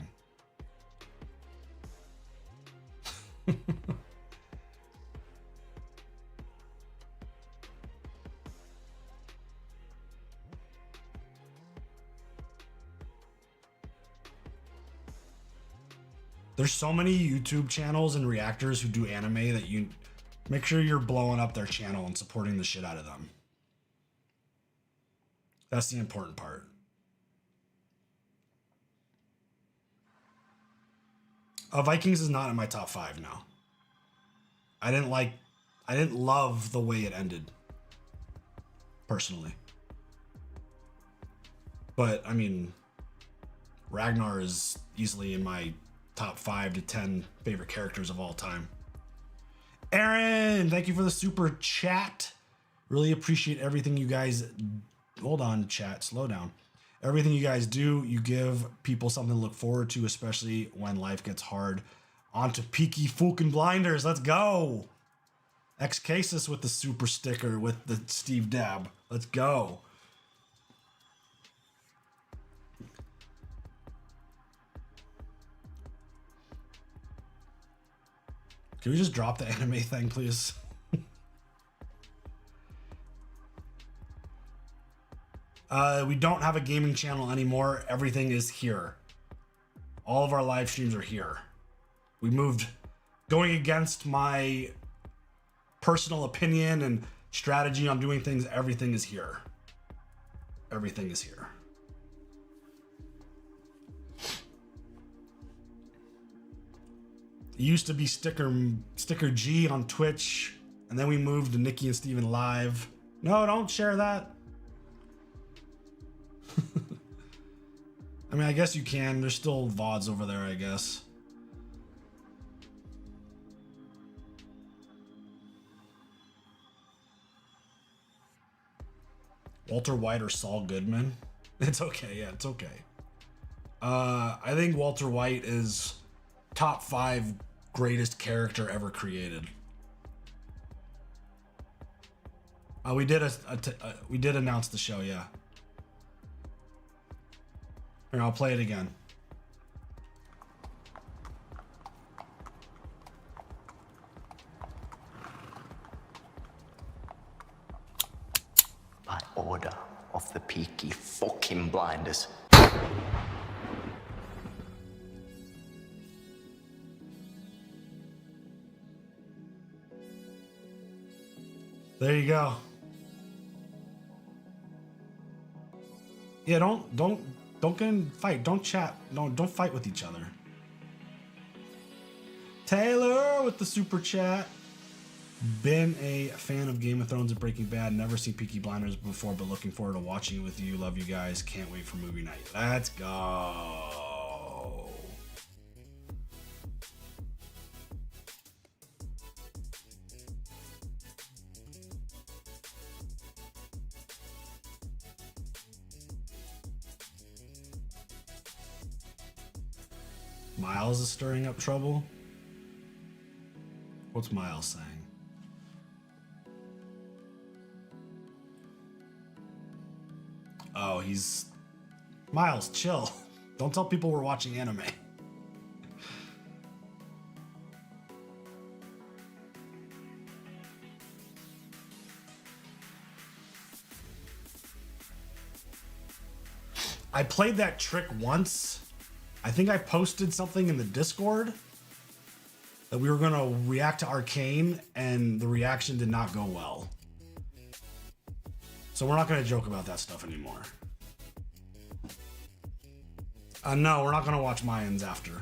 Speaker 3: There's so many YouTube channels and reactors who do anime that you make sure you're blowing up their channel and supporting the shit out of them. That's the important part. Vikings is not in my top 5 now. I didn't love the way it ended. Personally. But, I mean, Ragnar is easily in my top 5 to 10 favorite characters of all time. Aaron, thank you for the super chat. Really appreciate everything you guys. Hold on, chat. Slow down. Everything you guys do, you give people something to look forward to, especially when life gets hard. On to Peaky fucking Blinders. Let's go. X Cases with the super sticker with the Steve Dab. Let's go. Can we just drop the anime thing, please? We don't have a gaming channel anymore. Everything is here. All of our live streams are here. We moved, going against my personal opinion and strategy on doing things. Everything is here. Everything is here. It used to be sticker G on Twitch, and then we moved to Nikki and Steven Live. No, don't share that. I mean, I guess you can. There's still VODs over there, I guess. Walter White or Saul Goodman? It's okay. Yeah, it's okay. I think Walter White is top 5 greatest character ever created. We did announce the show, yeah. Here, I'll play it again.
Speaker 6: By order of the Peaky fucking Blinders.
Speaker 3: There you go. Yeah, don't get in fight. Don't chat. Don't fight with each other. Taylor with the super chat. Been a fan of Game of Thrones and Breaking Bad. Never seen Peaky Blinders before, but looking forward to watching it with you. Love you guys. Can't wait for movie night. Let's go. Miles is stirring up trouble. What's Miles saying? Oh, he's... Miles, chill. Don't tell people we're watching anime. I played that trick once. I think I posted something in the Discord that we were going to react to Arcane, and the reaction did not go well. So we're not going to joke about that stuff anymore. No, we're not going to watch Mayans after.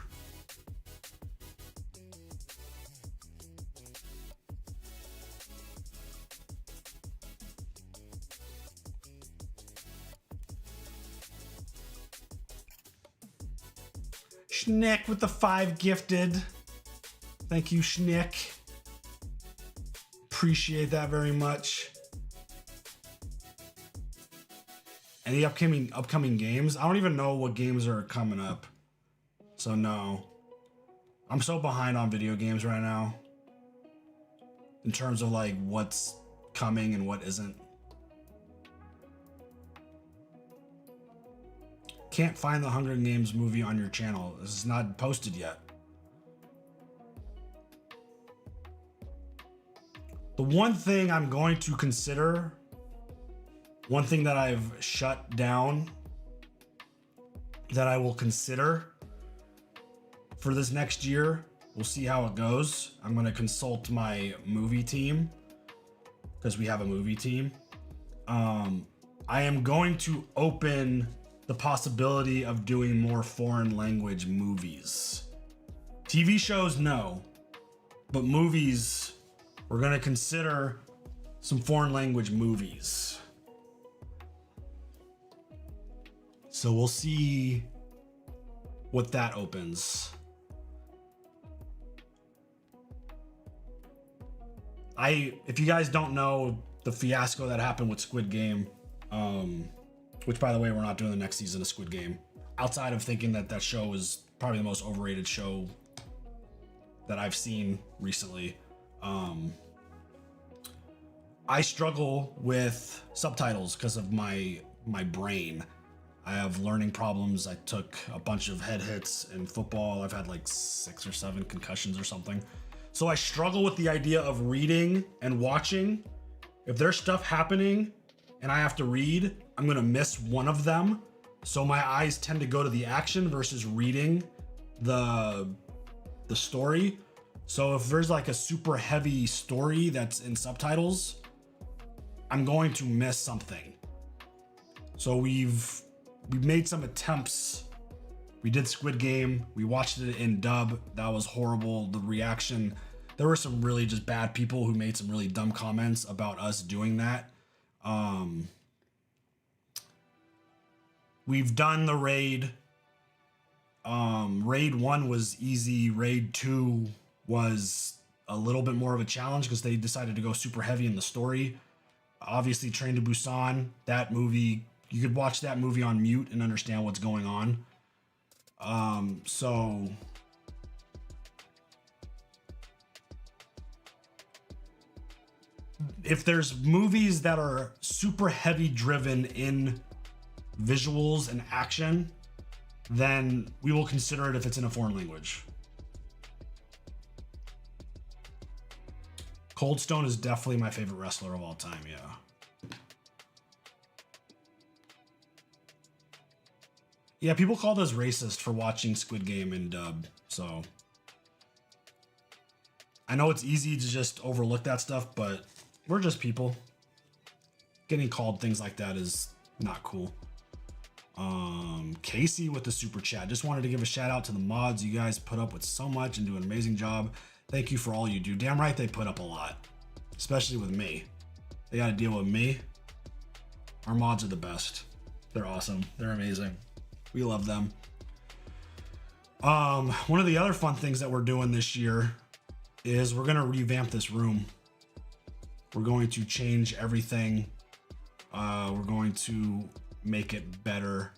Speaker 3: Schnick with the 5 gifted. Thank you, Schnick. Appreciate that very much. Any upcoming games? I don't even know what games are coming up. So no. I'm so behind on video games right now. In terms of like what's coming and what isn't. Can't find the Hunger Games movie on your channel. This is not posted yet. The one thing I'm going to consider, one thing that I've shut down that I will consider for this next year, we'll see how it goes. I'm going to consult my movie team because we have a movie team. I am going to open the possibility of doing more foreign language movies. TV shows, no. But movies, we're gonna consider some foreign language movies. So we'll see what that opens. If you guys don't know the fiasco that happened with Squid Game, which, by the way, we're not doing the next season of Squid Game. Outside of thinking that that show is probably the most overrated show that I've seen recently. I struggle with subtitles because of my brain. I have learning problems. I took a bunch of head hits in football. I've had like 6 or 7 concussions or something. So I struggle with the idea of reading and watching. If there's stuff happening and I have to read, I'm gonna miss one of them. So my eyes tend to go to the action versus reading the story. So if there's like a super heavy story that's in subtitles, I'm going to miss something. So we've made some attempts. We did Squid Game. We watched it in dub. That was horrible. The reaction, there were some really just bad people who made some really dumb comments about us doing that. We've done the raid. Raid 1 was easy. Raid 2 was a little bit more of a challenge because they decided to go super heavy in the story. Obviously, Train to Busan, that movie, you could watch that movie on mute and understand what's going on. So if there's movies that are super heavy driven in visuals and action, then we will consider it if it's in a foreign language. Cold Stone is definitely my favorite wrestler of all time, yeah. Yeah, people called us racist for watching Squid Game in dub, so I know it's easy to just overlook that stuff, but we're just people. Getting called things like that is not cool. Casey with the super chat. Just wanted to give a shout out to the mods. You guys put up with so much and do an amazing job. Thank you for all you do. Damn right they put up a lot, especially with me. They got to deal with me. Our mods are the best. They're awesome. They're amazing. We love them. One of the other fun things that we're doing this year is we're going to revamp this room. We're going to change everything. We're going to make it better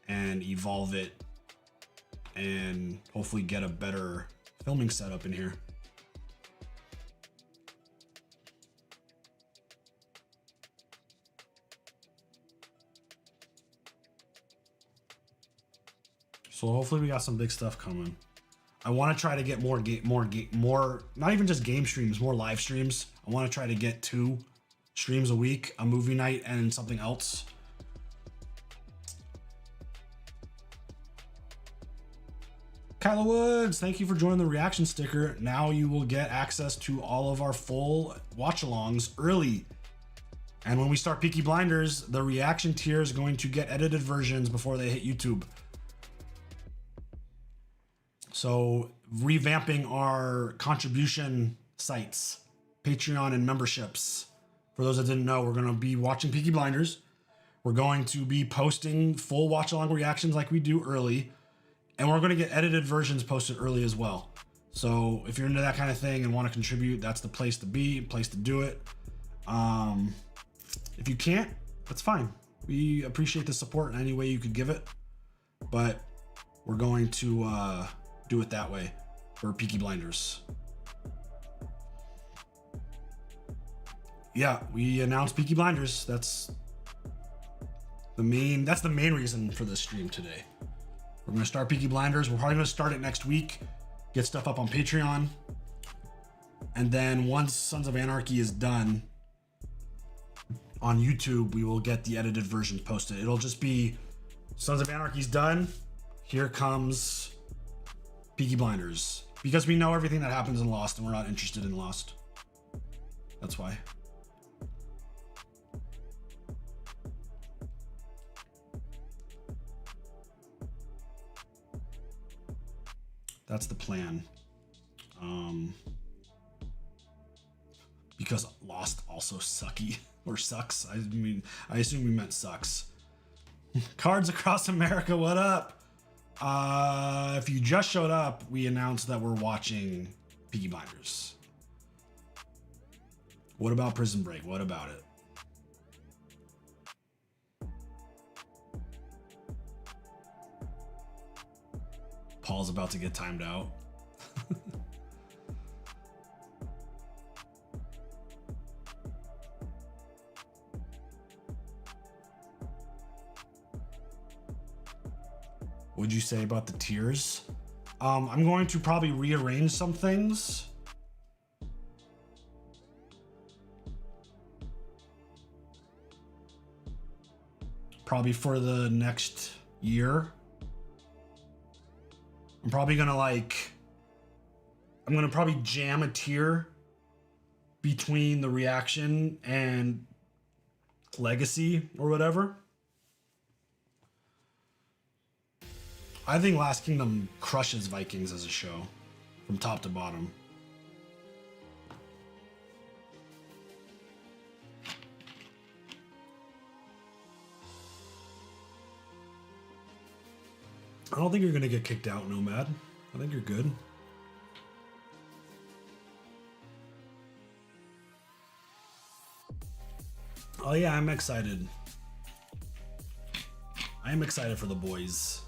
Speaker 3: and evolve it and hopefully get a better filming setup in here. So hopefully we got some big stuff coming. I want to try to get more, not even just game streams, more live streams. I want to try to get 2 streams a week, a movie night and something else. Kyla Woods, thank you for joining the reaction sticker. Now you will get access to all of our full watch-alongs early. And when we start Peaky Blinders, the reaction tier is going to get edited versions before they hit YouTube. So revamping our contribution sites, Patreon and memberships. For those that didn't know, we're going to be watching Peaky Blinders. We're going to be posting full watch-along reactions like we do early. And we're going to get edited versions posted early as well. So if you're into that kind of thing and want to contribute, that's the place to be, place to do it. If you can't, that's fine. We appreciate the support in any way you could give it. But we're going to do it that way for Peaky Blinders. Yeah, we announced Peaky Blinders. That's the main reason for this stream today. We're going to start Peaky Blinders. We're probably going to start it next week, get stuff up on Patreon. And then once Sons of Anarchy is done on YouTube, we will get the edited versions posted. It'll just be Sons of Anarchy's done. Here comes Peaky Blinders. Because we know everything that happens in Lost and we're not interested in Lost. That's why. That's the plan. Because Lost also sucky or sucks. I mean, I assume we meant sucks. Cards Across America, what up? If you just showed up, we announced that we're watching Peaky Blinders. What about Prison Break? What about it? Paul's about to get timed out. What'd you say about the tiers? I'm going to probably rearrange some things. Probably for the next year. I'm probably gonna I'm gonna probably jam a tier between the reaction and legacy or whatever. I think Last Kingdom crushes Vikings as a show from top to bottom. I don't think you're gonna get kicked out, Nomad. I think you're good. Oh yeah, I'm excited. I am excited for the boys.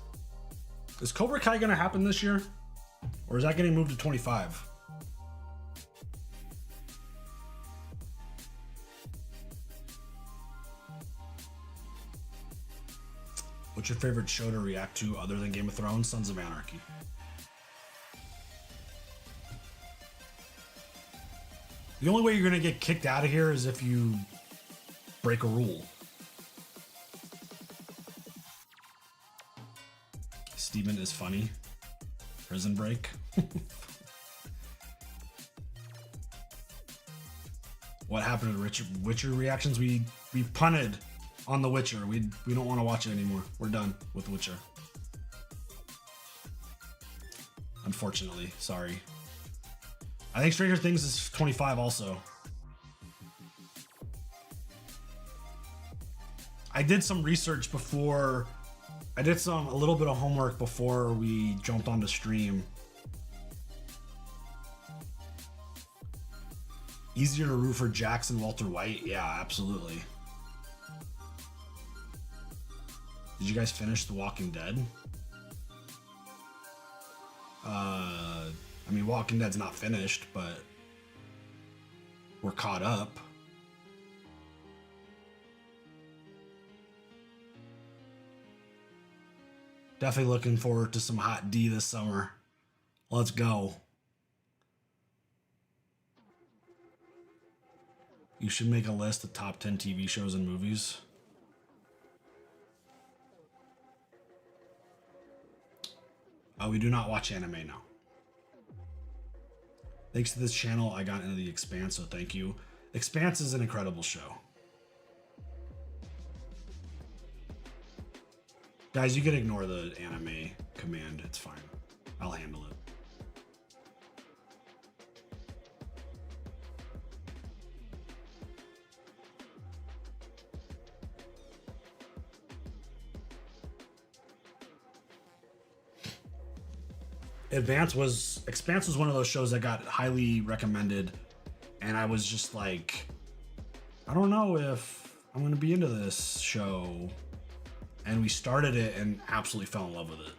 Speaker 3: Is Cobra Kai gonna happen this year? Or is that getting moved to 25? What's your favorite show to react to other than Game of Thrones? Sons of Anarchy. The only way you're gonna get kicked out of here is if you break a rule. Steven is funny. Prison Break. What happened to Witcher reactions? We punted on The Witcher. We don't want to watch it anymore. We're done with The Witcher. Unfortunately, sorry. I think Stranger Things is 25 also. I did some research before. I did a little bit of homework before we jumped onto stream. Easier to root for Jackson, Walter White? Yeah, absolutely. Did you guys finish The Walking Dead? I mean, Walking Dead's not finished, but we're caught up. Definitely looking forward to some hot D this summer. Let's go. You should make a list of top 10 TV shows and movies. We do not watch anime now. Thanks to this channel, I got into The Expanse, so thank you. Expanse is an incredible show. Guys, you can ignore the anime command. It's fine. I'll handle it. Expanse was one of those shows that got highly recommended, and I was just like, I don't know if I'm gonna be into this show. And we started it and absolutely fell in love with it.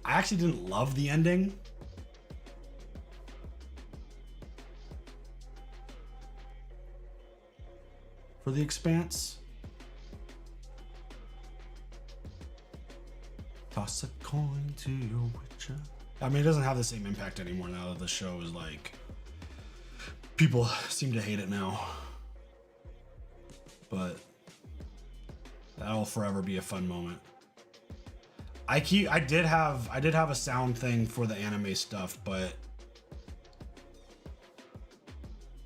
Speaker 3: I actually didn't love the ending. For The Expanse. Toss a coin to your witcher. I mean, it doesn't have the same impact anymore now that the show is like, people seem to hate it now. But that'll forever be a fun moment. I did have a sound thing for the anime stuff, but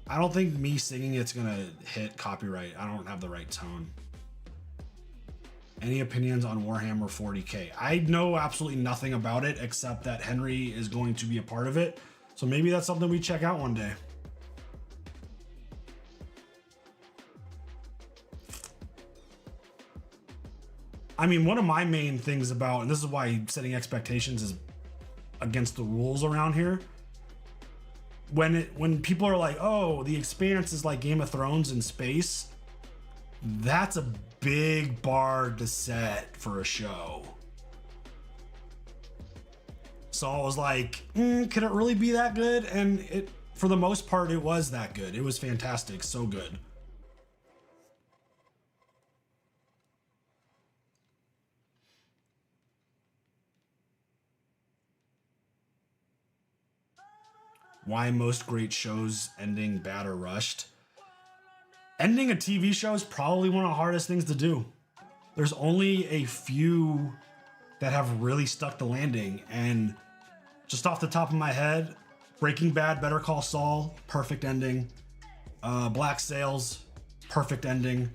Speaker 3: I don't think me singing it's gonna hit copyright. I don't have the right tone. Any opinions on Warhammer 40K? I know absolutely nothing about it except that Henry is going to be a part of it. So maybe that's something we check out one day. I mean, one of my main things about, and this is why setting expectations is against the rules around here. When people are like, oh, The Expanse is like Game of Thrones in space, that's a big bar to set for a show. So I was like, could it really be that good? And it, for the most part, it was that good. It was fantastic, so good. Why most great shows ending bad or rushed? Ending a TV show is probably one of the hardest things to do. There's only a few that have really stuck the landing, and just off the top of my head, Breaking Bad, Better Call Saul, perfect ending. Black Sails, perfect ending.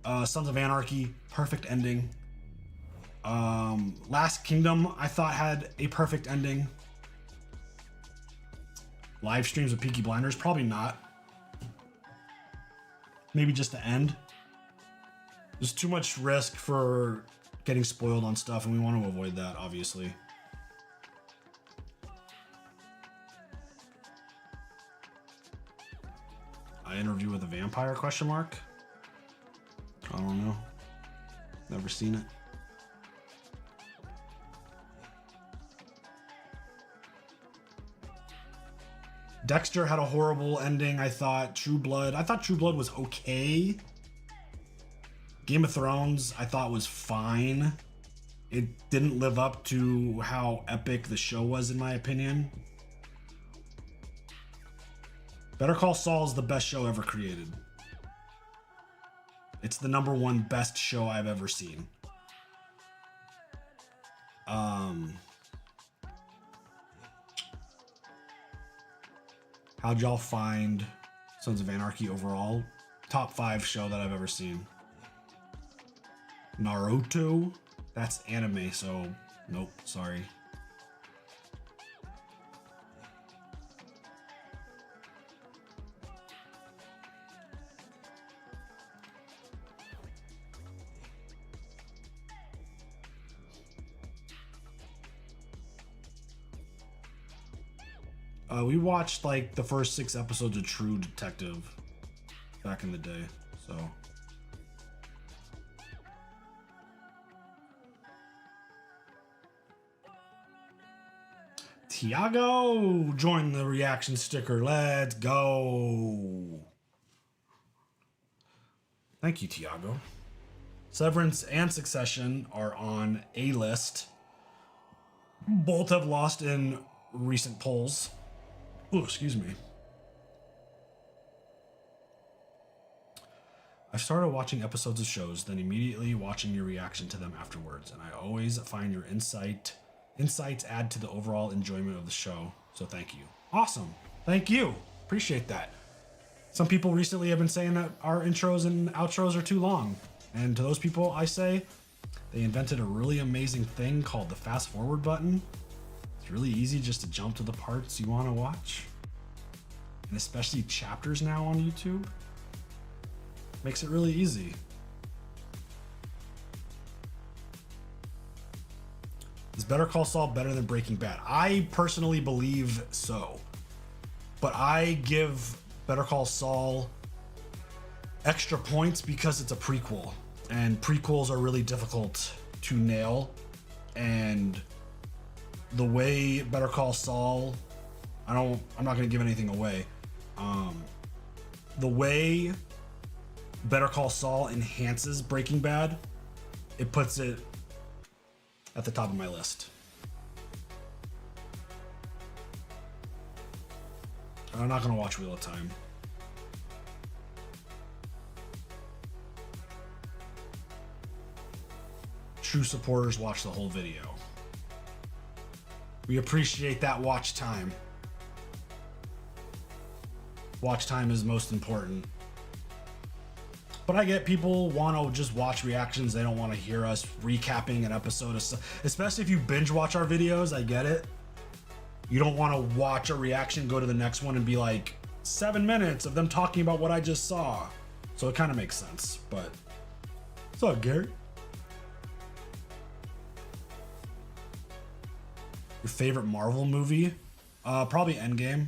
Speaker 3: Sons of Anarchy, perfect ending. Last Kingdom, I thought had a perfect ending. Live streams of Peaky Blinders, probably not. Maybe just the end. There's too much risk for getting spoiled on stuff, and we want to avoid that, obviously. Interview with a Vampire, question mark? I don't know. Never seen it. Dexter had a horrible ending, I thought. True Blood was okay. Game of Thrones, I thought was fine. It didn't live up to how epic the show was, in my opinion. Better Call Saul is the best show ever created. It's the #1 best show I've ever seen. How'd y'all find Sons of Anarchy overall? Top 5 show that I've ever seen. Naruto? That's anime, so nope, sorry. We watched like the first 6 episodes of True Detective back in the day, so. Tiago joined the reaction sticker. Let's go. Thank you, Tiago. Severance and Succession are on a list. Both have lost in recent polls. Oh, excuse me. I've started watching episodes of shows, then immediately watching your reaction to them afterwards, and I always find your insights add to the overall enjoyment of the show. So thank you. Awesome. Thank you. Appreciate that. Some people recently have been saying that our intros and outros are too long. And to those people, I say they invented a really amazing thing called the fast forward button. It's really easy just to jump to the parts you want to watch. And especially chapters now on YouTube. Makes it really easy. Is Better Call Saul better than Breaking Bad? I personally believe so. But I give Better Call Saul extra points because it's a prequel. And prequels are really difficult to nail. And the way Better Call Saul, I'm not gonna give anything away. The way Better Call Saul enhances Breaking Bad, it puts it at the top of my list. I'm not gonna watch Wheel of Time. True supporters watch the whole video. We appreciate that watch time. Watch time is most important. But I get people want to just watch reactions. They don't want to hear us recapping an episode of stuff. Especially if you binge watch our videos, I get it. You don't want to watch a reaction, go to the next one and be like 7 minutes of them talking about what I just saw. So it kind of makes sense, but what's up, Gary? Your favorite Marvel movie? Probably Endgame.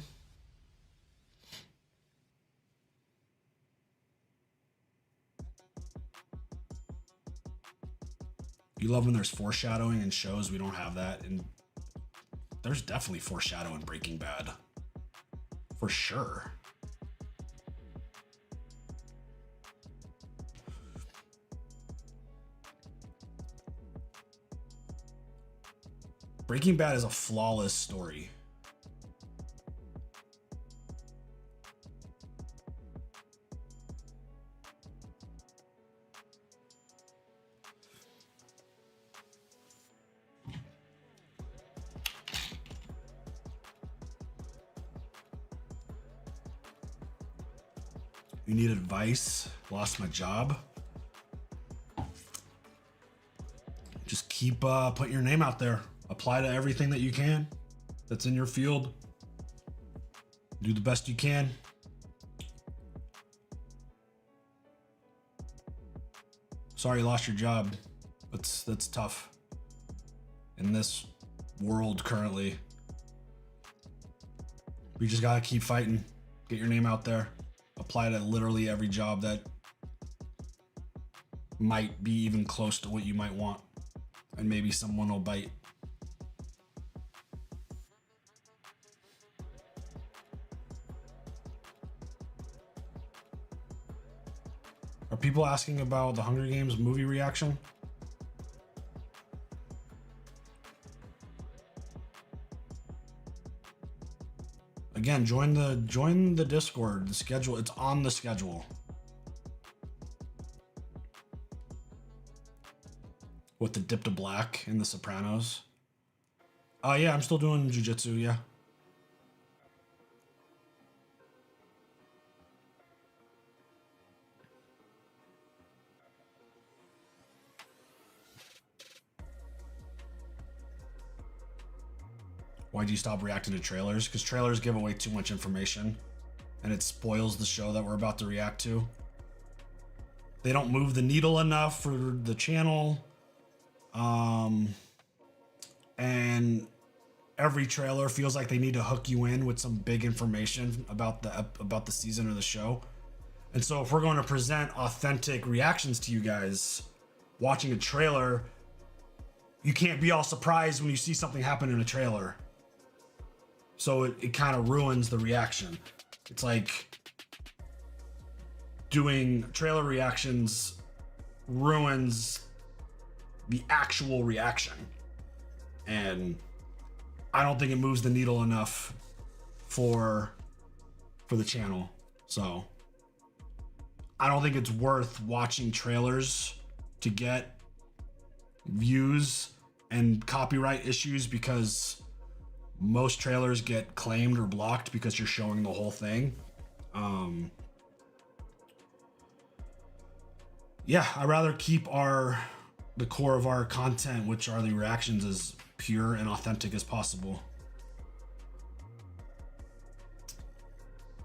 Speaker 3: You love when there's foreshadowing in shows. We don't have that. And there's definitely foreshadowing in Breaking Bad. For sure. Breaking Bad is a flawless story. You need advice? Lost my job? Just keep putting your name out there. Apply to everything that you can that's in your field. Do the best you can. Sorry you lost your job. That's tough in this world currently. We just gotta keep fighting. Get your name out there. Apply to literally every job that might be even close to what you might want. And maybe someone will bite. Are people asking about the Hunger Games movie reaction? Again, join the Discord, the schedule. It's on the schedule. What, the dip to black in The Sopranos? Yeah, I'm still doing jujitsu, yeah. Why do you stop reacting to trailers? Because trailers give away too much information and it spoils the show that we're about to react to. They don't move the needle enough for the channel. And every trailer feels like they need to hook you in with some big information about the season or the show. And so if we're going to present authentic reactions to you guys, watching a trailer, you can't be all surprised when you see something happen in a trailer. So it kind of ruins the reaction. It's like doing trailer reactions ruins the actual reaction. And I don't think it moves the needle enough for the channel. So I don't think it's worth watching trailers to get views and copyright issues, because most trailers get claimed or blocked because you're showing the whole thing. Yeah, I'd rather keep the core of our content, which are the reactions, as pure and authentic as possible.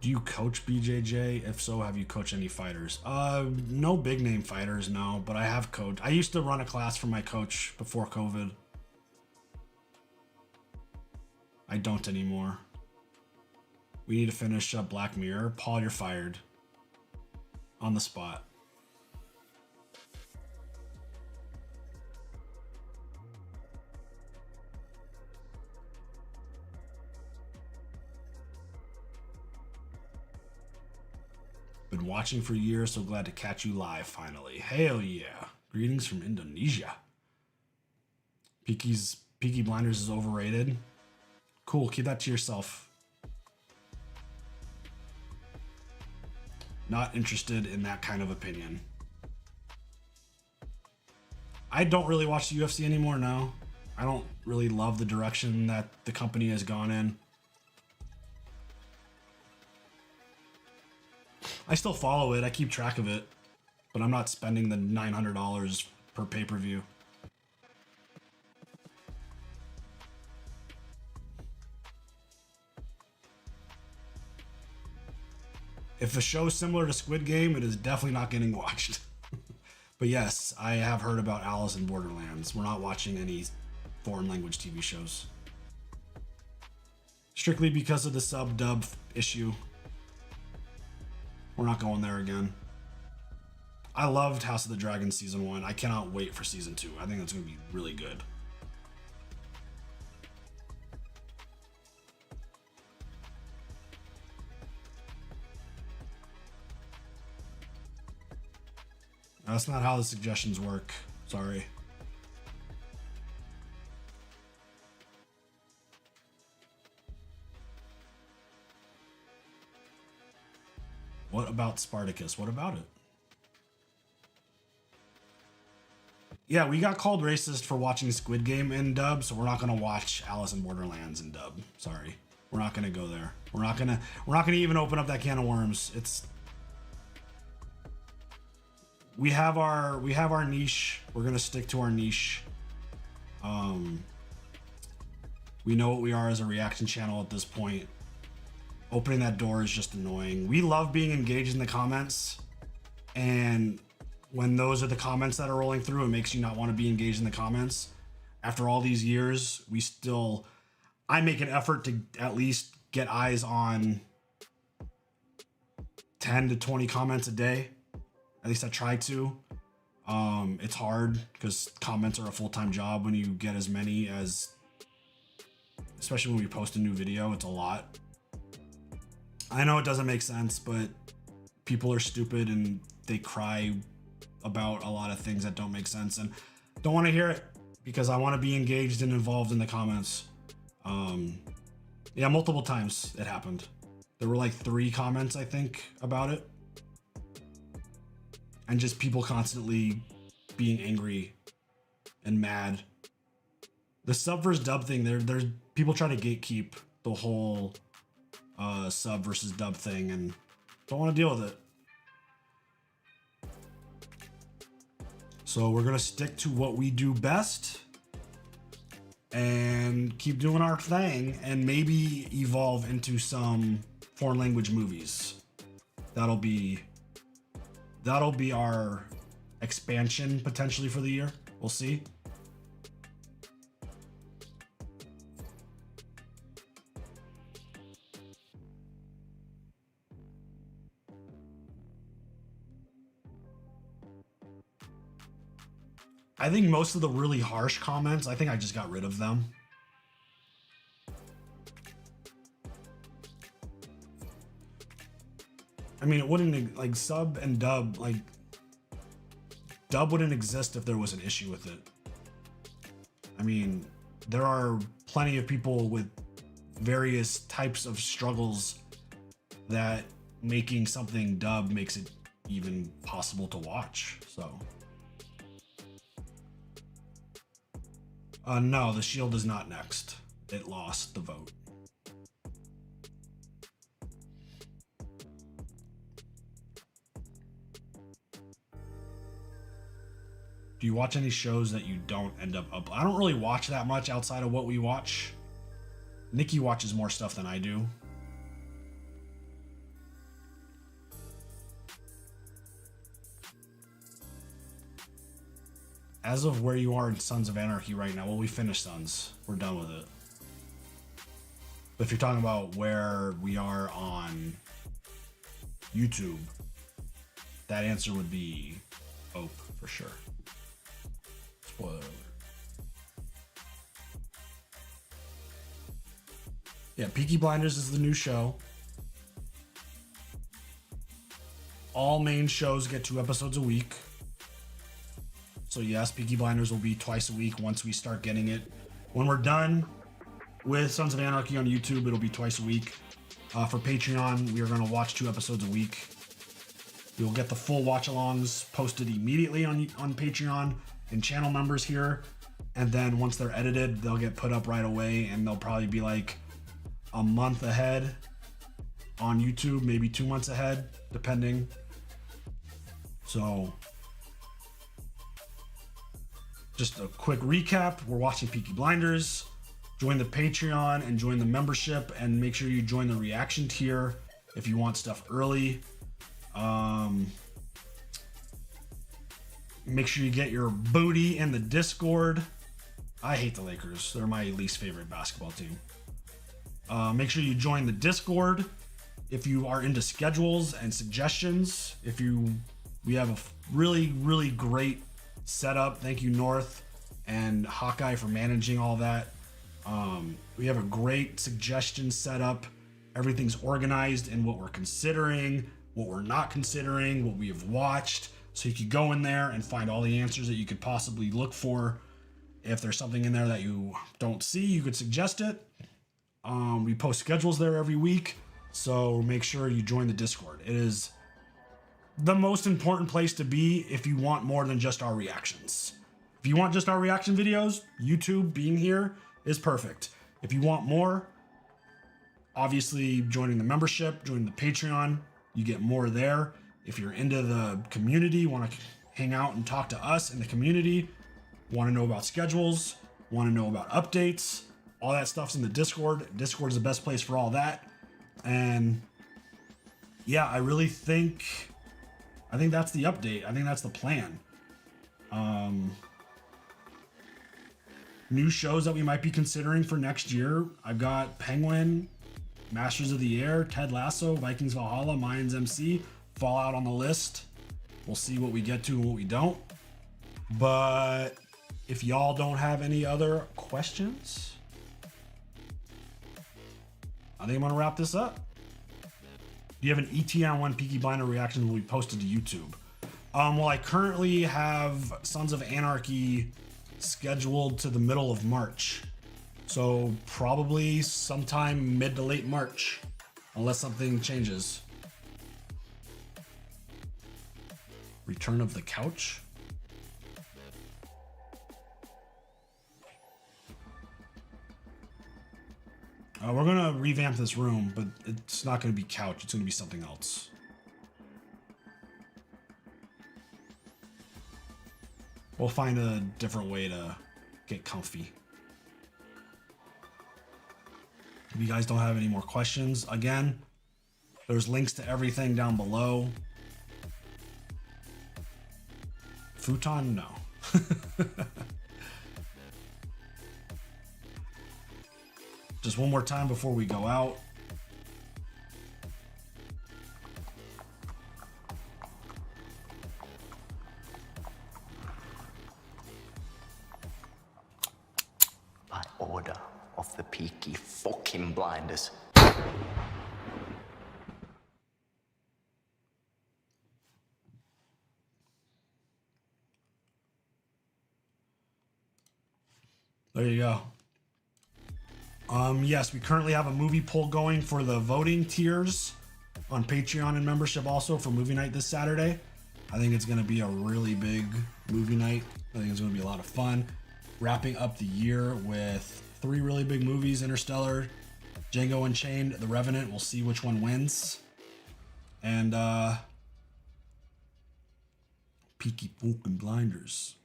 Speaker 3: Do you coach BJJ? If so, have you coached any fighters? No big name fighters, no, but I have coached. I used to run a class for my coach before COVID. I don't anymore. We need to finish up Black Mirror. Paul, you're fired. On the spot. Been watching for years, so glad to catch you live finally. Hell yeah. Greetings from Indonesia. Peaky Blinders is overrated. Cool, keep that to yourself. Not interested in that kind of opinion. I don't really watch the UFC anymore now. I don't really love the direction that the company has gone in. I still follow it, I keep track of it, but I'm not spending the $900 per pay-per-view. If a show is similar to Squid Game, it is definitely not getting watched. But yes, I have heard about Alice in Borderlands. We're not watching any foreign language TV shows. Strictly because of the sub-dub issue. We're not going there again. I loved House of the Dragon Season 1. I cannot wait for Season 2. I think that's going to be really good. That's not how the suggestions work. Sorry. What about Spartacus? What about it? Yeah, we got called racist for watching Squid Game in dub, so we're not gonna watch Alice in Borderlands in dub. Sorry. We're not gonna go there. We're not gonna even open up that can of worms. We have our niche. We're gonna stick to our niche. We know what we are as a reaction channel at this point. Opening that door is just annoying. We love being engaged in the comments, and when those are the comments that are rolling through, it makes you not want to be engaged in the comments. After all these years, I make an effort to at least get eyes on 10 to 20 comments a day. At least I try to. It's hard because comments are a full-time job when you get as many as, especially when we post a new video, it's a lot. I know it doesn't make sense, but people are stupid and they cry about a lot of things that don't make sense and don't want to hear it because I want to be engaged and involved in the comments. Yeah, multiple times it happened. There were like 3 comments, I think, about it. And just people constantly being angry and mad. The sub versus dub thing, there's people trying to gatekeep the whole sub versus dub thing and don't want to deal with it. So we're gonna stick to what we do best and keep doing our thing and maybe evolve into some foreign language movies. That'll be our expansion potentially for the year. We'll see. I think most of the really harsh comments, I think I just got rid of them. I mean, it wouldn't, like, sub and dub, like, dub wouldn't exist if there was an issue with it. I mean, there are plenty of people with various types of struggles that making something dub makes it even possible to watch. So no, The Shield is not next. It lost the vote. Do you watch any shows that you don't end up I don't really watch that much outside of what we watch. Nikki watches more stuff than I do. As of where you are in Sons of Anarchy right now, well, we finished Sons. We're done with it. But if you're talking about where we are on YouTube, that answer would be Oak for sure. Spoiler alert. Yeah, Peaky Blinders is the new show. All main shows get 2 episodes a week. So yes, Peaky Blinders will be twice a week once we start getting it. When we're done with Sons of Anarchy on YouTube, it'll be twice a week. For Patreon, we are going to watch 2 episodes a week. You'll get the full watch-alongs posted immediately on Patreon and channel members here. And then once they're edited, they'll get put up right away, and they'll probably be like a month ahead on YouTube, maybe 2 months ahead, depending. So just a quick recap. We're watching Peaky Blinders. Join the Patreon and join the membership, and make sure you join the reaction tier if you want stuff early. Make sure you get your booty in the Discord. I hate the Lakers. They're my least favorite basketball team. Make sure you join the Discord if you are into schedules and suggestions. We have a really, really great setup. Thank you, North and Hawkeye, for managing all that. We have a great suggestion setup. Everything's organized in what we're considering, what we're not considering, what we have watched. So you could go in there and find all the answers that you could possibly look for. If there's something in there that you don't see, you could suggest it. We post schedules there every week, so make sure you join the Discord. It is the most important place to be if you want more than just our reactions. If you want just our reaction videos, YouTube being here is perfect. If you want more, obviously joining the membership, joining the Patreon, you get more there. If you're into the community, want to hang out and talk to us in the community, want to know about schedules, want to know about updates, all that stuff's in the Discord. Discord is the best place for all that. And yeah, I think that's the update. I think that's the plan. New shows that we might be considering for next year. I've got Penguin, Masters of the Air, Ted Lasso, Vikings Valhalla, Mayans MC, Fallout on the list. We'll see what we get to and what we don't. But if y'all don't have any other questions, I think I'm gonna wrap this up. Do you have an ET on when Peaky Blinder reaction will be posted to YouTube? Well, I currently have Sons of Anarchy scheduled to the middle of March. So probably sometime mid to late March, unless something changes. Return of the Couch? We're gonna revamp this room, but it's not gonna be couch, it's gonna be something else. We'll find a different way to get comfy. If you guys don't have any more questions, again, there's links to everything down below. Futon, no. Just one more time before we go out.
Speaker 6: By order of the Peaky fucking Blinders.
Speaker 3: There you go. Yes, we currently have a movie poll going for the voting tiers. on Patreon and membership also for movie night this Saturday. I think it's going to be a really big movie night. I think it's going to be a lot of fun. Wrapping up the year with 3 really big movies: Interstellar, Django Unchained, The Revenant. We'll see which one wins. And Peaky Blinders.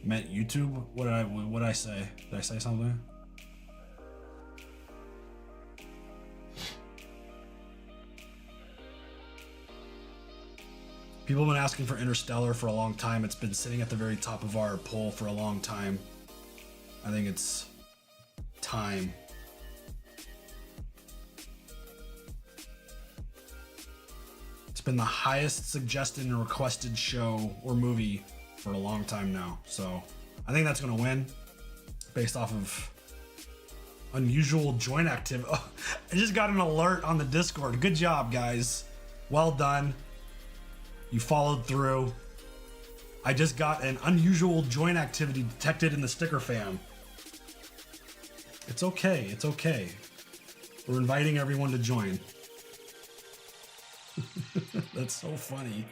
Speaker 3: Met YouTube. What did I say? Did I say something? People have been asking for Interstellar for a long time. It's been sitting at the very top of our poll for a long time. I think it's time. It's been the highest suggested and requested show or movie for a long time now. So I think that's going to win based off of unusual joint activity. Oh, I just got an alert on the Discord. Good job, guys. Well done. You followed through. I just got an unusual joint activity detected in the sticker fam. It's okay. It's okay. We're inviting everyone to join. That's so funny.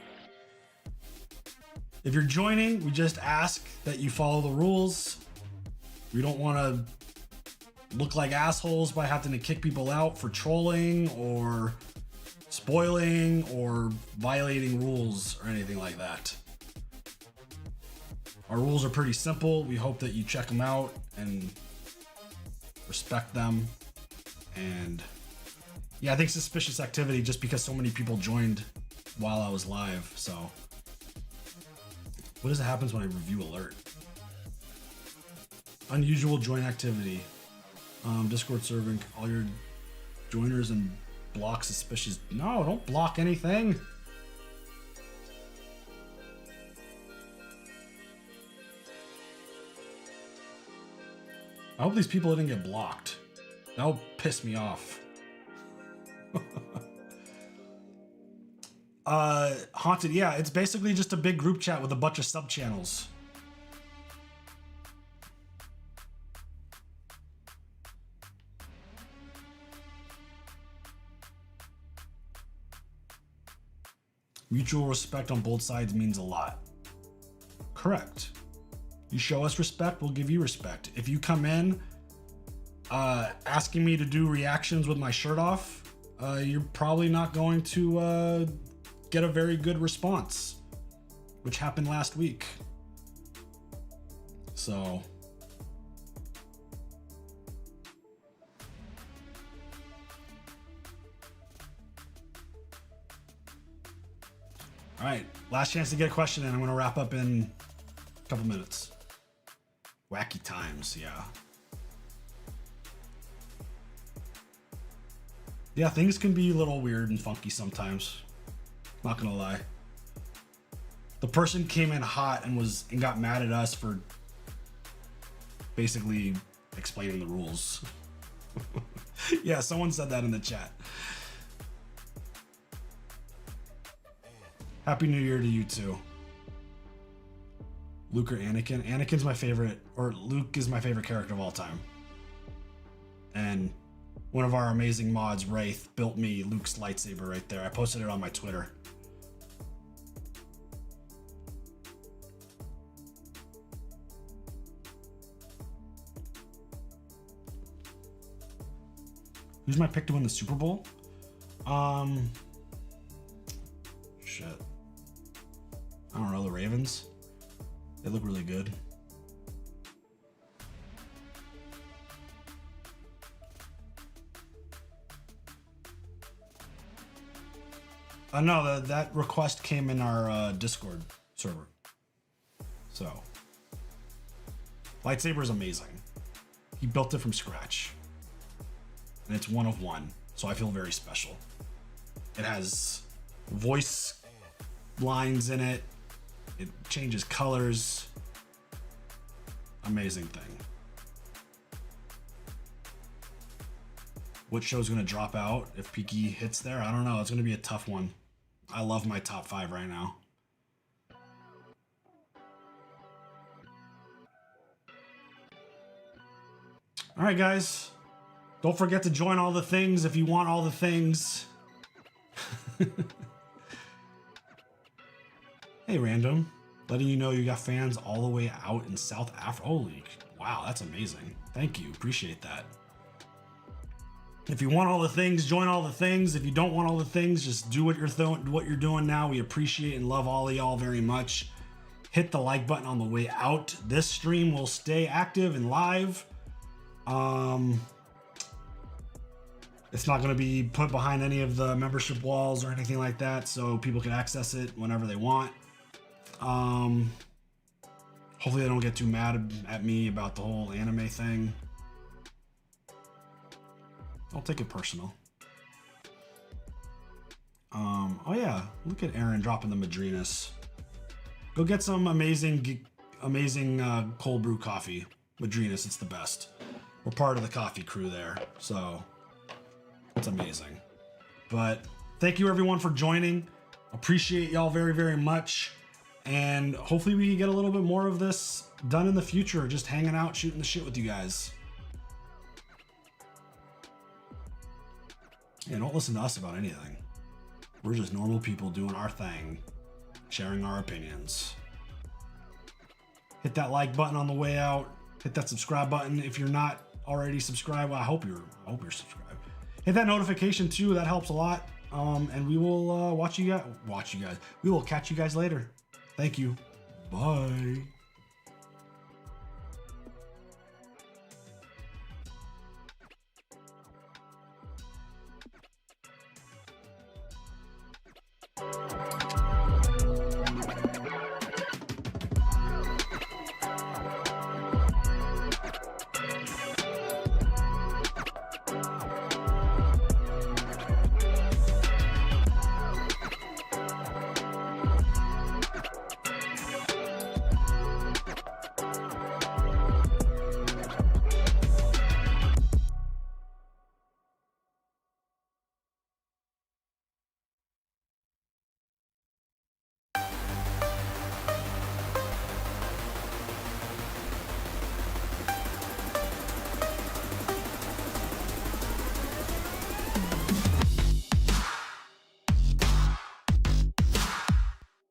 Speaker 3: If you're joining, we just ask that you follow the rules. We don't want to look like assholes by having to kick people out for trolling or spoiling or violating rules or anything like that. Our rules are pretty simple. We hope that you check them out and respect them. And yeah, I think suspicious activity just because so many people joined while I was live. So what happens when I review alert? Unusual joint activity. Discord serving all your joiners and block suspicious. No, don't block anything. I hope these people didn't get blocked. That'll piss me off. Haunted, yeah, it's basically just a big group chat with a bunch of sub channels. Mutual respect on both sides means a lot. Correct. You show us respect, we'll give you respect. If you come in asking me to do reactions with my shirt off, you're probably not going to get a very good response, which happened last week. So all right, last chance to get a question in. I'm going to wrap up in a couple minutes. Wacky times, yeah. Yeah, things can be a little weird and funky sometimes. Not going to lie. The person came in hot and got mad at us for basically explaining the rules. Yeah, someone said that in the chat. Happy New Year to you too. Luke or Anakin? Anakin's my favorite, or Luke is my favorite character of all time. And one of our amazing mods, Wraith, built me Luke's lightsaber right there. I posted it on my Twitter. Who's my pick to win the Super Bowl? Shit. I don't know, the Ravens. They look really good. No, that request came in our Discord server. So, lightsaber is amazing. He built it from scratch. And it's one of one, so I feel very special. It has voice lines in it. It changes colors. Amazing thing. What show's gonna drop out if Peaky hits there? I don't know. It's gonna be a tough one. I love my top 5 right now. All right, guys. Don't forget to join all the things if you want all the things. Hey, random. Letting you know you got fans all the way out in South Africa. Holy, wow, that's amazing. Thank you. Appreciate that. If you want all the things, join all the things. If you don't want all the things, just do what you're doing now. We appreciate and love all of y'all very much. Hit the like button on the way out. This stream will stay active and live. It's not going to be put behind any of the membership walls or anything like that, so people can access it whenever they want. Hopefully they don't get too mad at me about the whole anime thing. Don't take it personal. Oh yeah, look at Aaron dropping the Madrinas. Go get some amazing cold brew coffee. Madrinas, it's the best. We're part of the coffee crew there, so it's amazing. But thank you everyone for joining. Appreciate y'all very, very much. And hopefully we can get a little bit more of this done in the future. Just hanging out, shooting the shit with you guys. Yeah, don't listen to us about anything. We're just normal people doing our thing, sharing our opinions. Hit that like button on the way out. Hit that subscribe button if you're not already subscribed. Well, I hope you're subscribed. Hit that notification too. That helps a lot. And we will watch you guys. We will catch you guys later. Thank you. Bye.